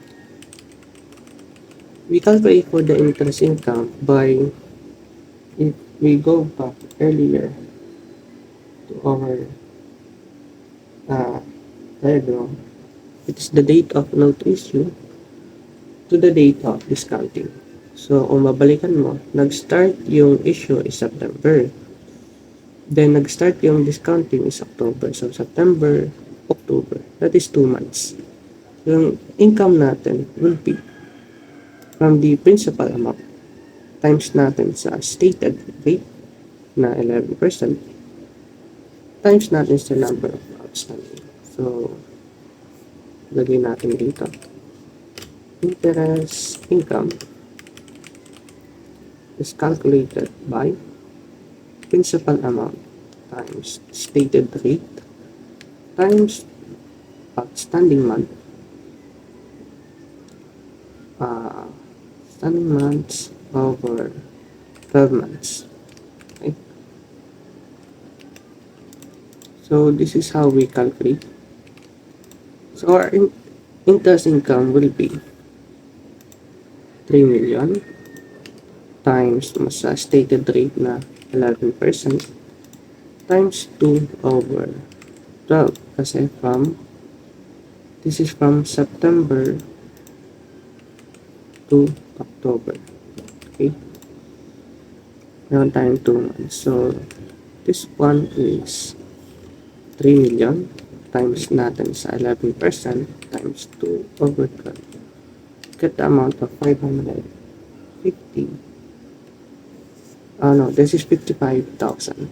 We calculate for the interest income by, if we go back earlier to our diagram, it's the date of note issue to the date of discounting. So, kung mabalikan mo, nag-start yung issue is September. Then, nag-start yung discounting is October. So, September, October. That is 2 months. Yung income natin will be from the principal amount times natin sa stated rate na 11% times natin sa number of outstanding. So, lagay natin dito. Interest income is calculated by principal amount times stated rate times outstanding month, outstanding months over 12 months. Okay. So this is how we calculate. So our interest income will be 3 million times mas stated rate na 11% times 2 over 12 kasi this is from September to October. Okay? Meron tayong 2 months. So, this one is 3 million times natin sa 11% times 2 over 12. Get the amount of 550. This is 55,000.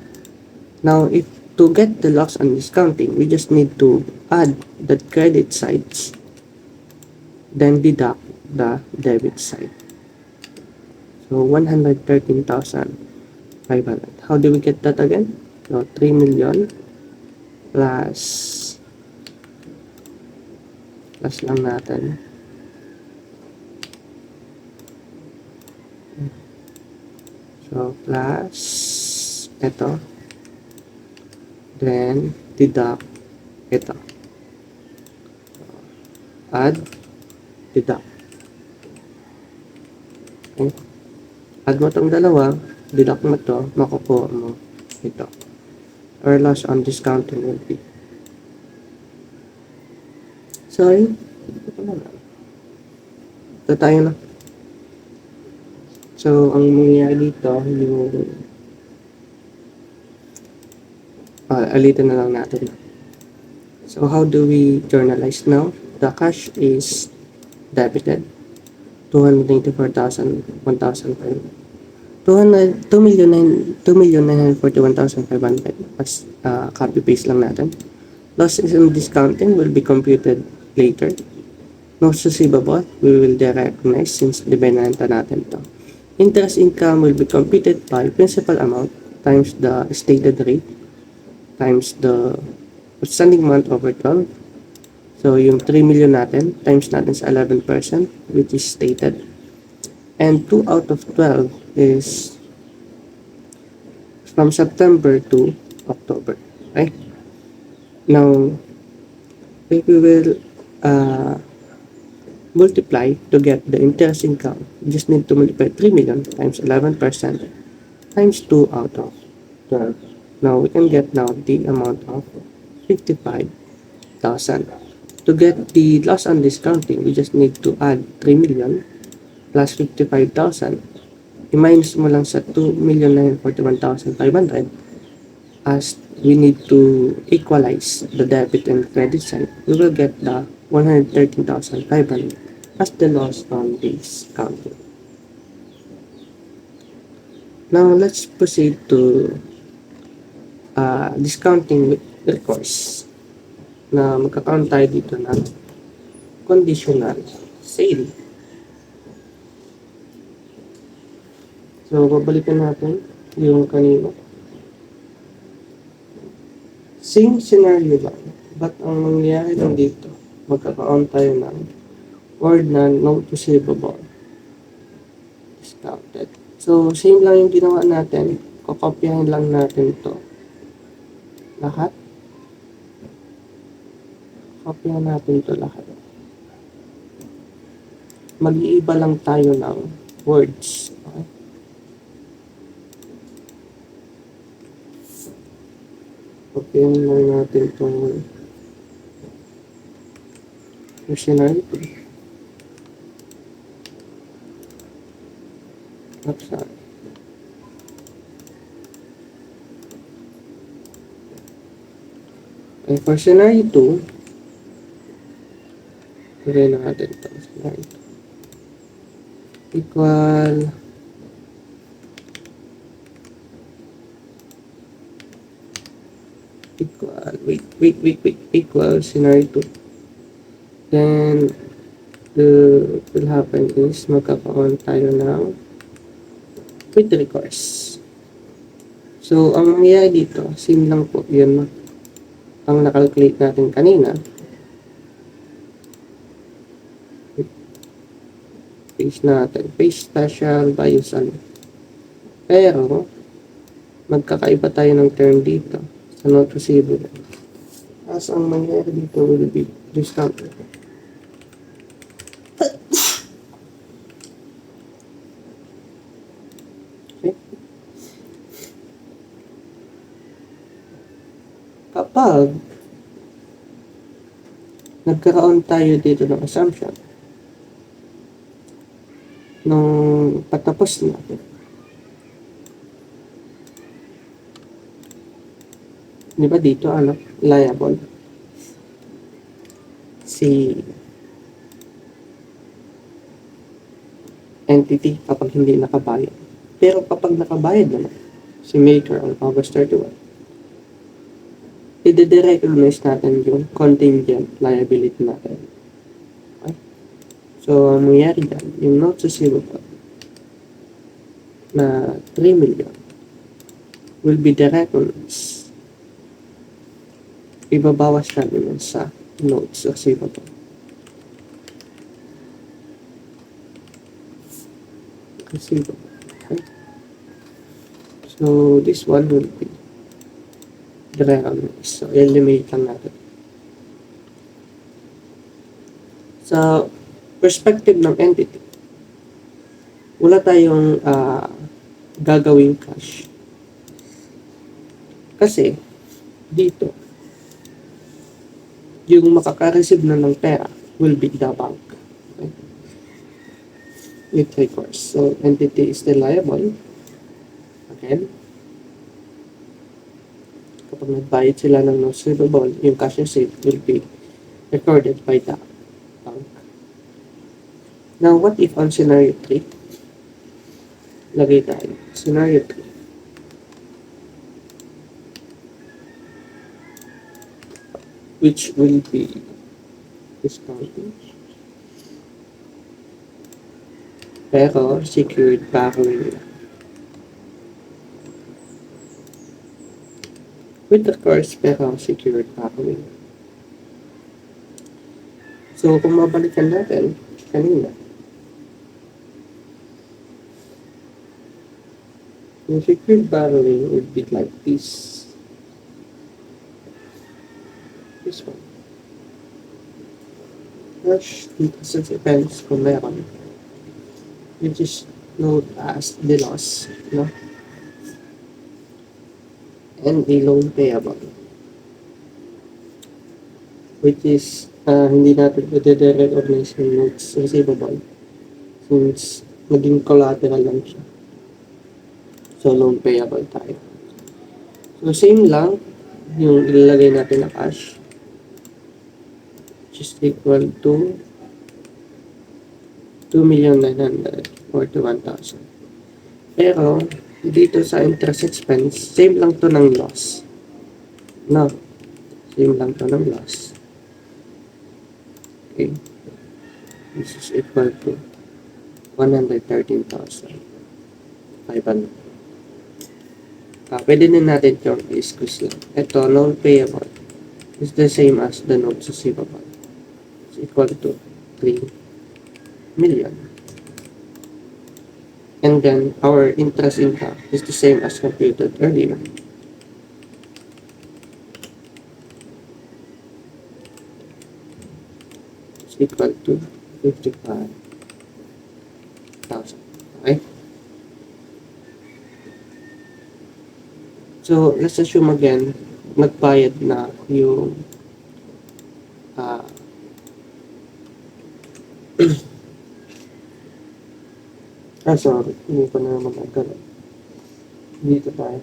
Now, if to get the loss on discounting, we just need to add the credit sides, then deduct the debit side. So, 113,500. How do we get that again? So, 3 million plus lang natin. So, plus ito. Then, deduct ito. add, deduct. Okay? Add mo itong dalawa, deduct mo to, makukuha mo ito. Or loss on discounting will be. Sorry, ito tayo na. So, ang mangyayari dito, yung alitan na lang natin. So, how do we journalize now? The cash is debited. 284,000, 1,500. 2,941,500 as copy paste lang natin. Loss in discounting will be computed later. Notes receivable we will recognize since dibenta natin to. Interest income will be computed by principal amount times the stated rate times the outstanding month over 12. So, yung 3 million natin, times natin sa 11%, which is stated. And 2 out of 12 is from September to October. Okay? Now, if we will multiply to get the interest income, you just need to multiply 3 million times 11% times 2 out of 12. Now, we can get now the amount of 55,000. To get the loss on discounting, we just need to add 3 million plus 55,000. I-minus mo lang sa 2,941,500 as we need to equalize the debit and credit side. We will get the 113,500 as the loss on discounting. Now, let's proceed to discounting recourse na magkakaroon tayo dito ng conditional sale. So, babalikan natin yung kanina. Same scenario lang. But ang mangyayari lang dito, magkakaroon tayo ng word na note receivable discounted. So, same lang yung ginawa natin. Kokopyahin lang natin to lahat. Kopyahin natin to lahat. Mag-iiba lang tayo ng words. Okay? Kopyahin lang natin itong scenario. Upside. Okay, for scenario 2, gawin natin ito. Scenario 2 equal equal scenario 2. Then, what will happen is magkakaroon tayo ng with recourse. So, ang mangyayari dito, same lang po, yun ang nakalculate natin kanina. Paste natin, paste special values ano. Pero, magkakaiba tayo ng term dito sa note receivable. As ang mangyayari dito will be discounted. Kapag nagkaroon tayo dito ng assumption nung patapos na, di ba dito liable si entity kapag hindi nakabayad, pero kapag nakabayad naman si maker on August 31, i-recognize natin yung contingent liability natin. Okay? So, ang mangyari dyan, yung notes receivable na 3 million will be recognized. Ibabawas natin sa notes receivable. Okay? So, this one will be recognized. So, eliminate lang natin. Sa perspective ng entity, wala tayong gagawing cash. Kasi, dito, yung makaka-receive na ng pera will be the bank. Okay? With recourse. So, entity is still liable. Again, kapag nagbayad sila ng notes receivable, yung cash received will be recorded by the bank. Now, what if on scenario 3? Lagay tayo. Scenario 3. Which will be discounting. Pero, secured borrowing. With the course, pero secured borrowing. So, kung mabalikan natin, kanina, yung secured borrowing would be like this. This one. Cash interest expense kung meron, which is known as the loss, no? And a loan payable, which is hindi natin pwede recognize yung notes receivable since naging collateral lang siya. So, loan payable tayo. So, same lang yung ilalagay natin na cash, which is equal to 2,941,000. Pero, dito sa interest expense, same lang to ng loss. No? Same lang to ng loss. Okay. This is equal to 113,500. Pwede din natin itong i-squeeze lang. Ito, loan payable is the same as the notes receivable. It's equal to 3 million. And then, our interest income is the same as computed earlier. It's equal to 55,000. Okay? So, let's assume again, nagbayad na yung sorry, hindi ko na naman nagkaroon. Dito tayo.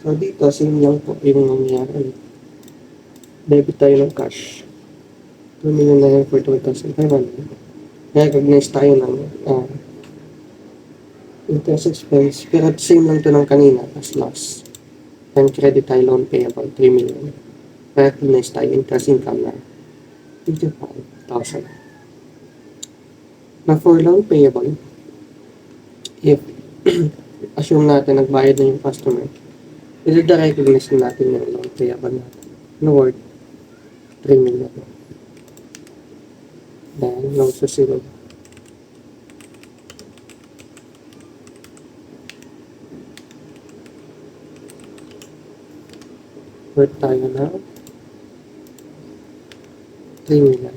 So, dito, same lang po yung nangyari. Debit tayo ng cash. 2,941,500. Recognize tayo ng interest expense, pero same lang to ng kanina as loss. And credit tayo loan payable, 3 million. Recognize tayo interest income na 55,000. Na for loan payable, if assume natin nagbayad na yung customer, i-recognize natin yung loan payable natin na worth 3 million. Then, loans receivable. Worth tayo na 3 million.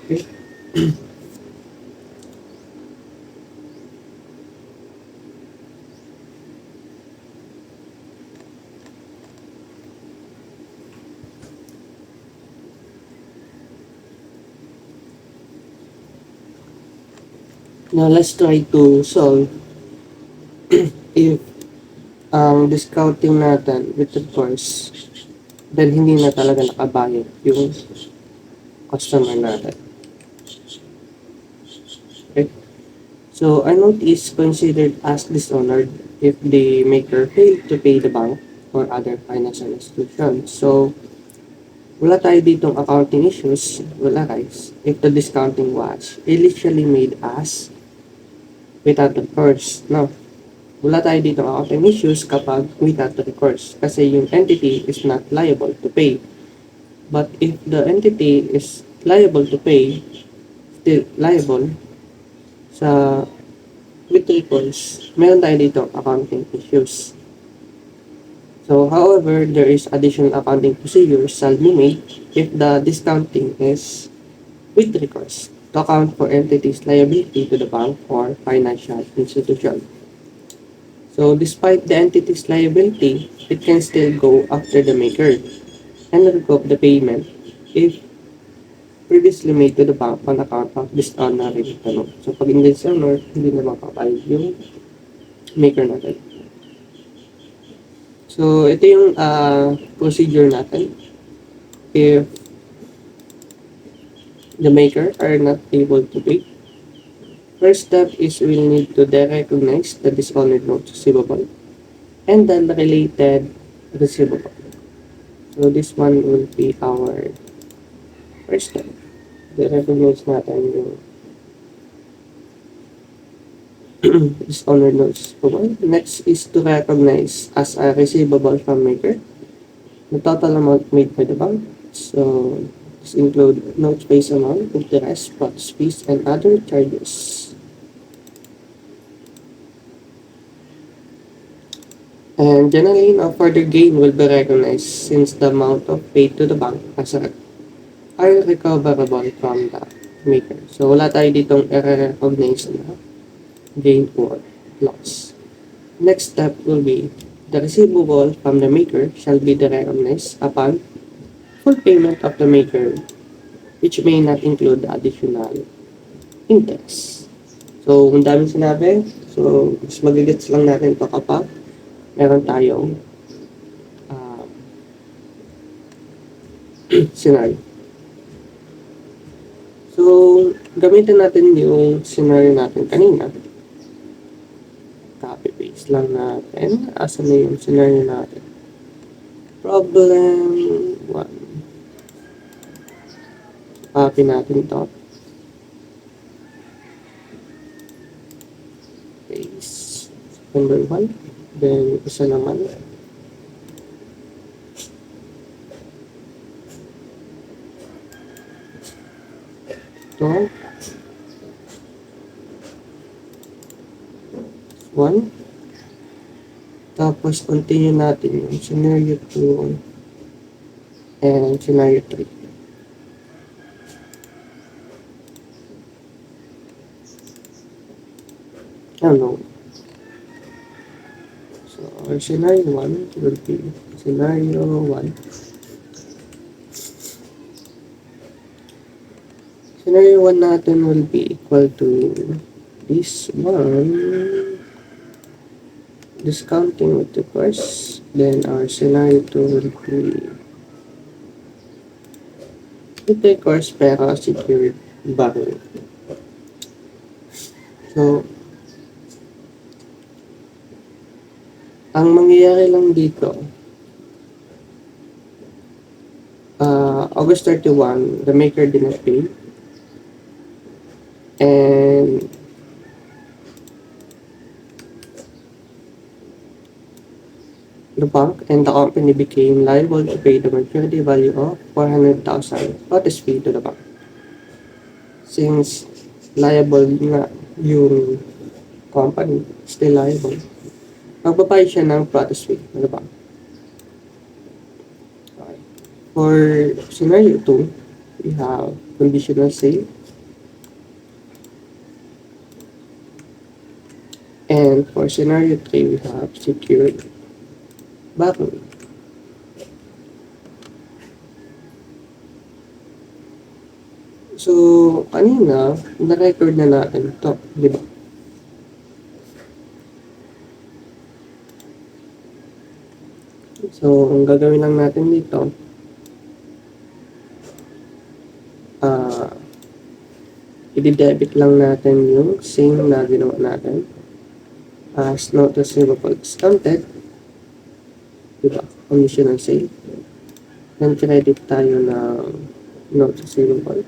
Okay. Now, let's try to solve if ang discounting natin with the course, then hindi na talaga nakabayad yung customer natin. Okay? So, a note is considered as dishonored if the maker failed to pay the bank or other financial institution. So, wala tayo ditong accounting issues, wala guys, if the discounting was initially made as without the course. No, wala tayo ditong accounting issues kapag without the recourse kasi yung entity is not liable to pay. But if the entity is liable to pay, still liable sa with recourse, meron tayo dito accounting issues. So, however, there is additional accounting procedures shall be made if the discounting is with recourse to account for entities' liability to the bank or financial institution. So, despite the entity's liability, it can still go after the maker and recoup the payment if previously made to the bank on account of dishonoring the note. So, pag hindi dishonor, hindi na mapapayag yung maker natin. So, ito yung procedure natin. If the maker are not able to pay, first step is we'll need to recognize the dishonored note receivable and then the related receivable. So, this one will be our first step. I-recognize natin yung dishonored notes receivable. Next is to recognize as a receivable from maker the total amount made by the bank. So, this include notes face amount, interest, process fees, and other charges. And generally, no further gain will be recognized since the amount of paid to the bank as a are recoverable from the maker. So, wala tayo ditong i-recognize na gain or loss. Next step will be the receivable from the maker shall be recognized upon full payment of the maker, which may not include the additional interest. So, kung daming sinabi, so, mas magigets lang natin ito kapag meron tayong uh, scenario. So, gamitin natin yung scenario natin kanina. Copy-paste lang natin. Asan na yung scenario natin? Problem 1. Copy natin to. Paste. Number 1. Then, isa naman. Ito. 1. Tapos, continue natin yung scenario 2 and scenario 3. Ano? So, our scenario 1 will be scenario 1. Scenario 1 natin will be equal to this one. Discounting with the course. Then our scenario 2 will be with the course pero secured borrowing. So, ang mangyayari lang dito, August 31, the maker did not pay. And the bank and the company became liable to pay the maturity value of 400,000 notice fee to the bank. Since liable nga yung company, still liable, magbabayad siya ng process fee to the bank. Okay. For scenario 2, we have conditional sale. And for scenario 3, we have secured borrowing. So, kanina, na-record na natin ito, di ba? So, ang gagawin lang natin dito, i-debit lang natin yung same na ginawa natin as note receivable discounted, di ba? Conditional sale. Then, credit tayo ng note receivable.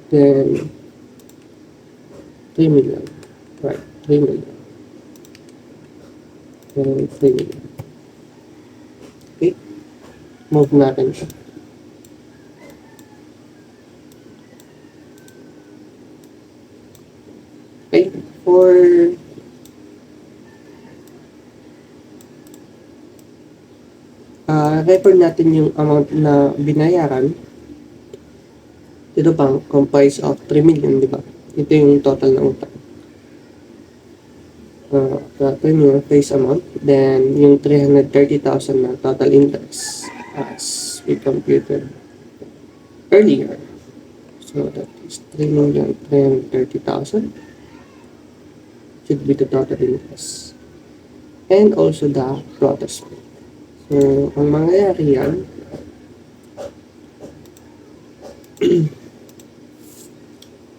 Then, 3 million. Right, 3 million. Then, 3 million. Okay. Move natin siya. Okay. For record natin yung amount na binayaran. Ito pang comprised of 3 million, di ba? Ito yung total na utang. 3 million face amount, then yung 330,000 na total interest as we computed earlier. So that is 3,330,000 should be the total interest. And also the protest fee. So, ang mangyayari yan,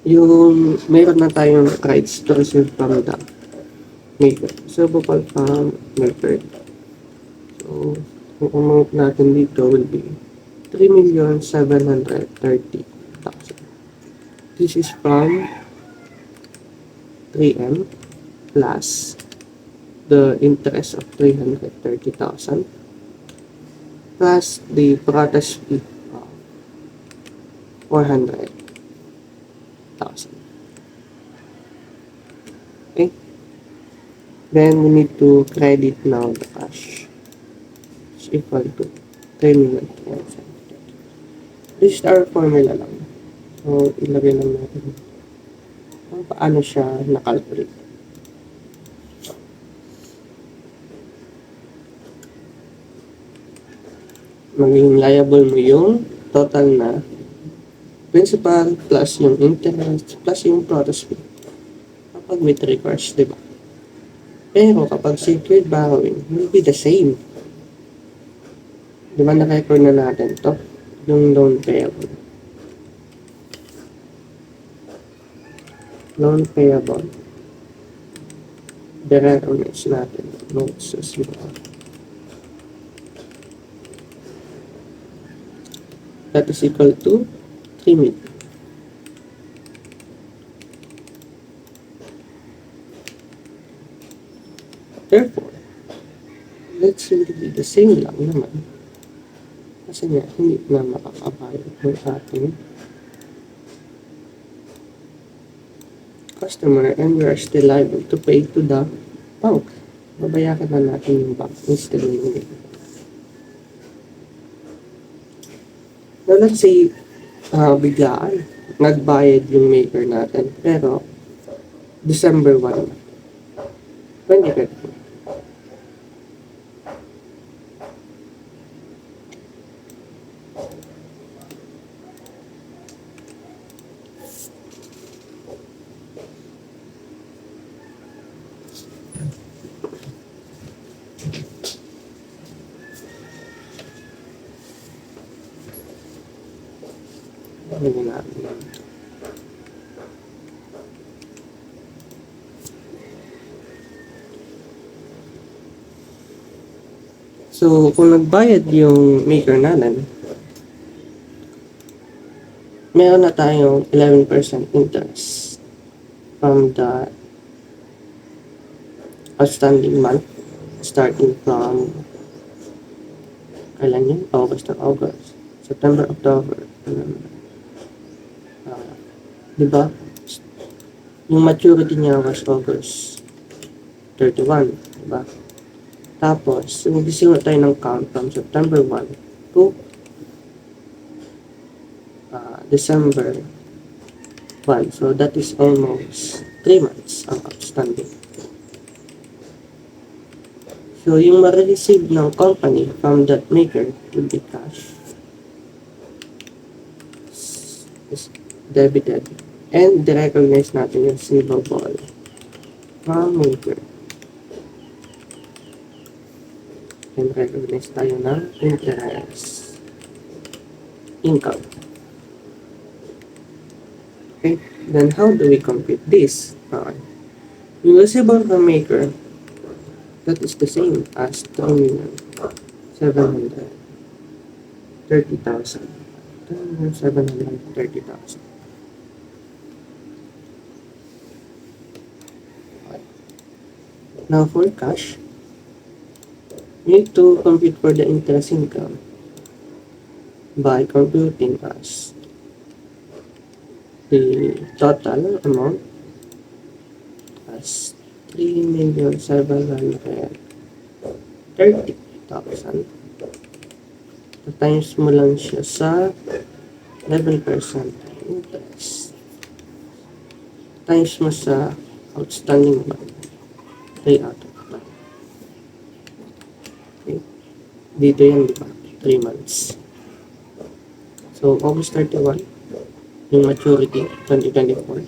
yung mayroon na tayong rights to receive from the maker. So, bukal from maker. So, yung amount natin dito will be 3,730,000. This is from 3M plus the interest of 330,000 plus the protest fee of 400,000. Okay? Then we need to credit now the cash. It's equal to 3,000,000. This is our formula lang. So, ilagay lang natin kung paano siya nakalculate. Maging liable mo yung total na principal plus yung interest plus yung protest fee kapag with recourse, di ba? Pero kapag secured borrowing, will be the same. Di ba na-record na natin to? Yung loan payable. Loan payable. The-recognize natin. Notes as well. That is equal to 3 million. Therefore, let's really be the same lang naman. Kasi nga, hindi na makakabayad ng ating customer and we are still liable to pay to the bank. Babayaran na natin yung bank instead of yung maker. Now, let's say, biglaan, nagbayad yung maker natin, pero December 1 na. 2020. Ano natin? So, kung nagbayad yung maker natin, meron na tayong 11% interest from the outstanding month starting from kailan yun? August or August. September, October. Diba? Yung maturity niya was August 31. Diba? Tapos, mag-isimula tayo ng count from September 1 to December 1. So, that is almost 3 months ang outstanding. So, yung ma-receive ng company from that maker will be cash. Is debited. And recognize natin yung receivable from maker. And recognize tayo ng interest income. Okay, then how do we compute this? Yung receivable from maker, that is the same as 2,730,000. 2,730,000. Now for cash, we need to compute for the interest income by computing as the total amount as 3,730,000 times mo lang siya sa 11% interest. Times mo sa outstanding balance. 3 out of 5. Okay. Dito yan, di ba? 3 months. So, August 31, yung maturity, 2024.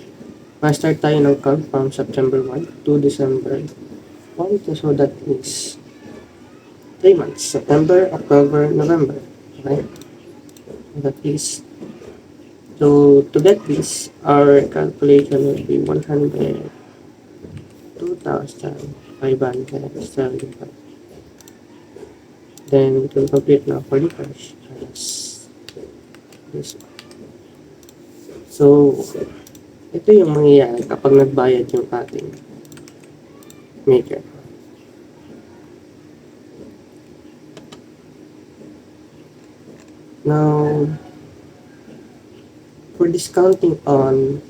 Ma-start tayo ng count from September 1 to December 1. So, that is 3 months. September, October, November. Okay? That is, so to get this, our calculation will be 102,575. Then, to complete na for the cash, yes, this one. So, ito yung mangyayari kapag nagbayad yung ating maker. Now, for discounting on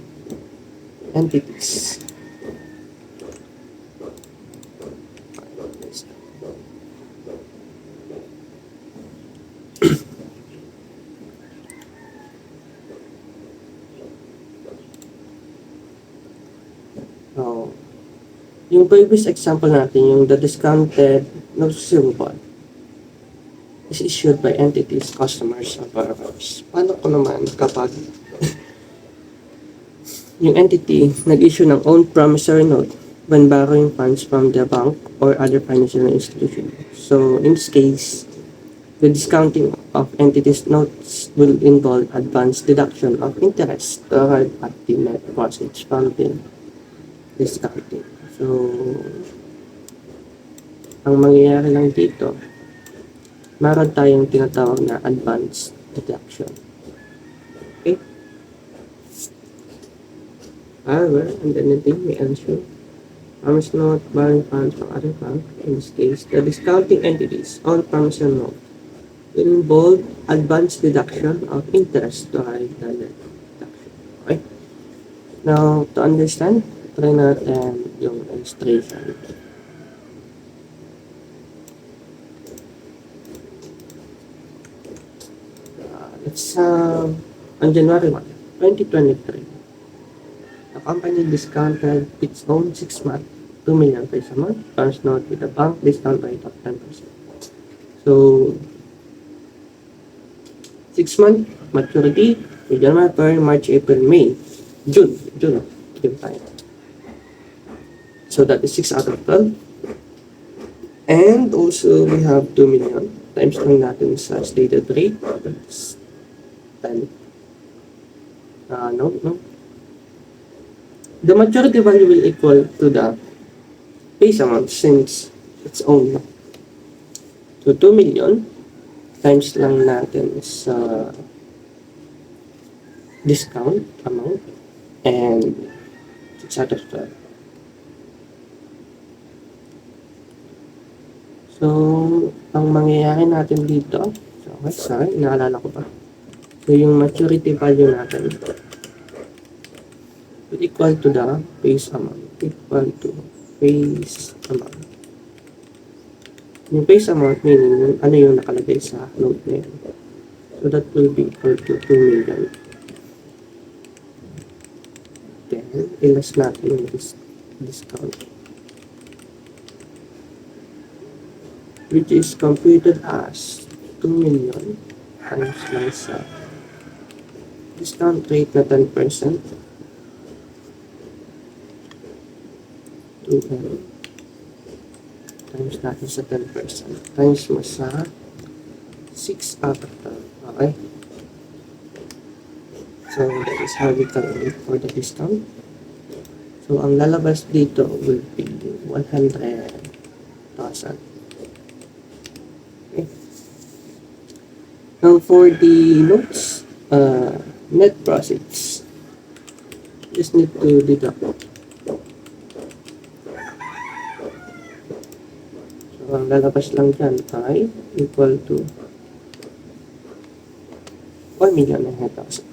entities, so, yung previous example natin, yung the discounted notes receivable is issued by entities, customers, or borrowers. Paano ko naman kapag yung entity nag-issue ng own promissory note when borrowing funds from the bank or other financial institution? So, in this case, the discounting of entities notes will involve advanced deduction of interest to arrive at the net proceeds from the discounting. So, ang mangyayari lang dito, meron tayong tinatawag na advanced deduction. Okay? However, and anything may ensure promise note, borrowing funds from other bank, in this case, the discounting entities on promissory note will involve advanced deduction of interest to arrive at the net deduction. Okay? Now, to understand, try natin yung illustration. It's on January 1, 2023. The company discounted its own 6-month, 2 million pesos a month, first note with a bank discount rate of 10%. So, 6-month maturity, January, February, March, April, May, June tayo. So, that is 6 out of 12. And also, we have 2 million. Times lang natin sa stated rate. That's 10. No. The maturity value will equal to the face amount since it's own. So, 2 million times lang natin sa discount amount and 6 out of 12. So, ang mangyayari natin dito, naalala ko pa. So, yung maturity value natin will equal to the face amount. Yung face amount meaning ano yung nakalagay sa note na yun. So, that will be equal to 2 million. Then, ilas natin yung discount, which is computed as 2 million times lang sa discount rate na 10%. 2M times natin sa 10%. Times mo sa 6 out of 12. Okay? So, that is how we calculate for the discount. So, ang lalabas dito will be 100,000. Okay. Now, for the notes, net profits, just need to deduct. So, ang lalabas lang dyan ay equal to 1,900,000.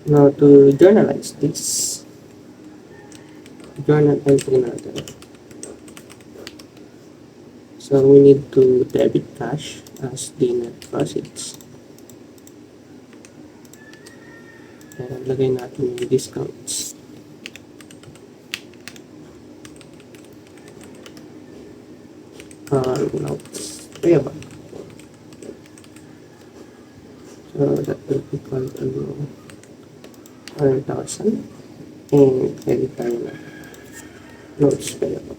Now, to journalize this, journal entry natin. So we need to debit cash as the net proceeds. And lagay natin yung discounts. Notes payable. So that will be equal to 100,000 and credit tayo na notes payable.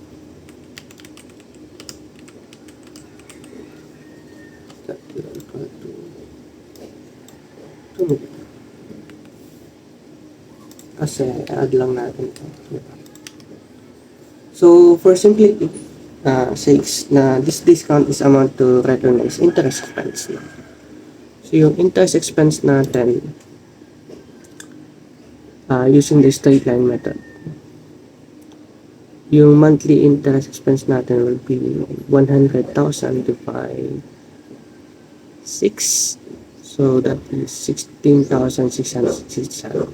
That will equal to 2 million. Kasi add lang natin ito. Diba? So for simplicity sakes na this discount is amount to recognize interest expense na. So yung interest expense natin using the straight line method, yung monthly interest expense natin will be 100,000 divided 6, so that is 16,667.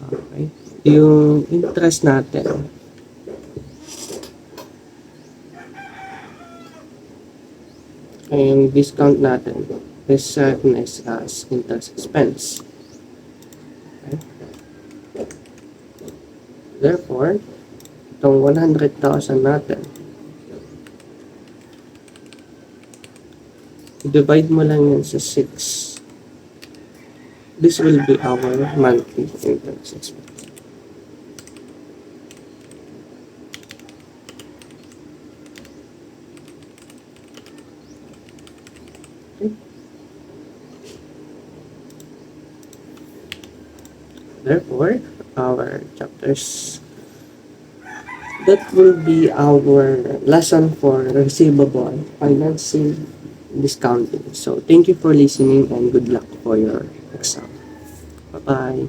Okay, yung interest natin ay yung discount natin is recognized as interest expense. Okay. Therefore, itong 100,000 natin, divide mo lang yan sa 6. This will be our monthly interest expense. Okay. Therefore, our chapters, that will be our lesson for receivable financing discounting. So thank you for listening and good luck for your exam. Bye-bye.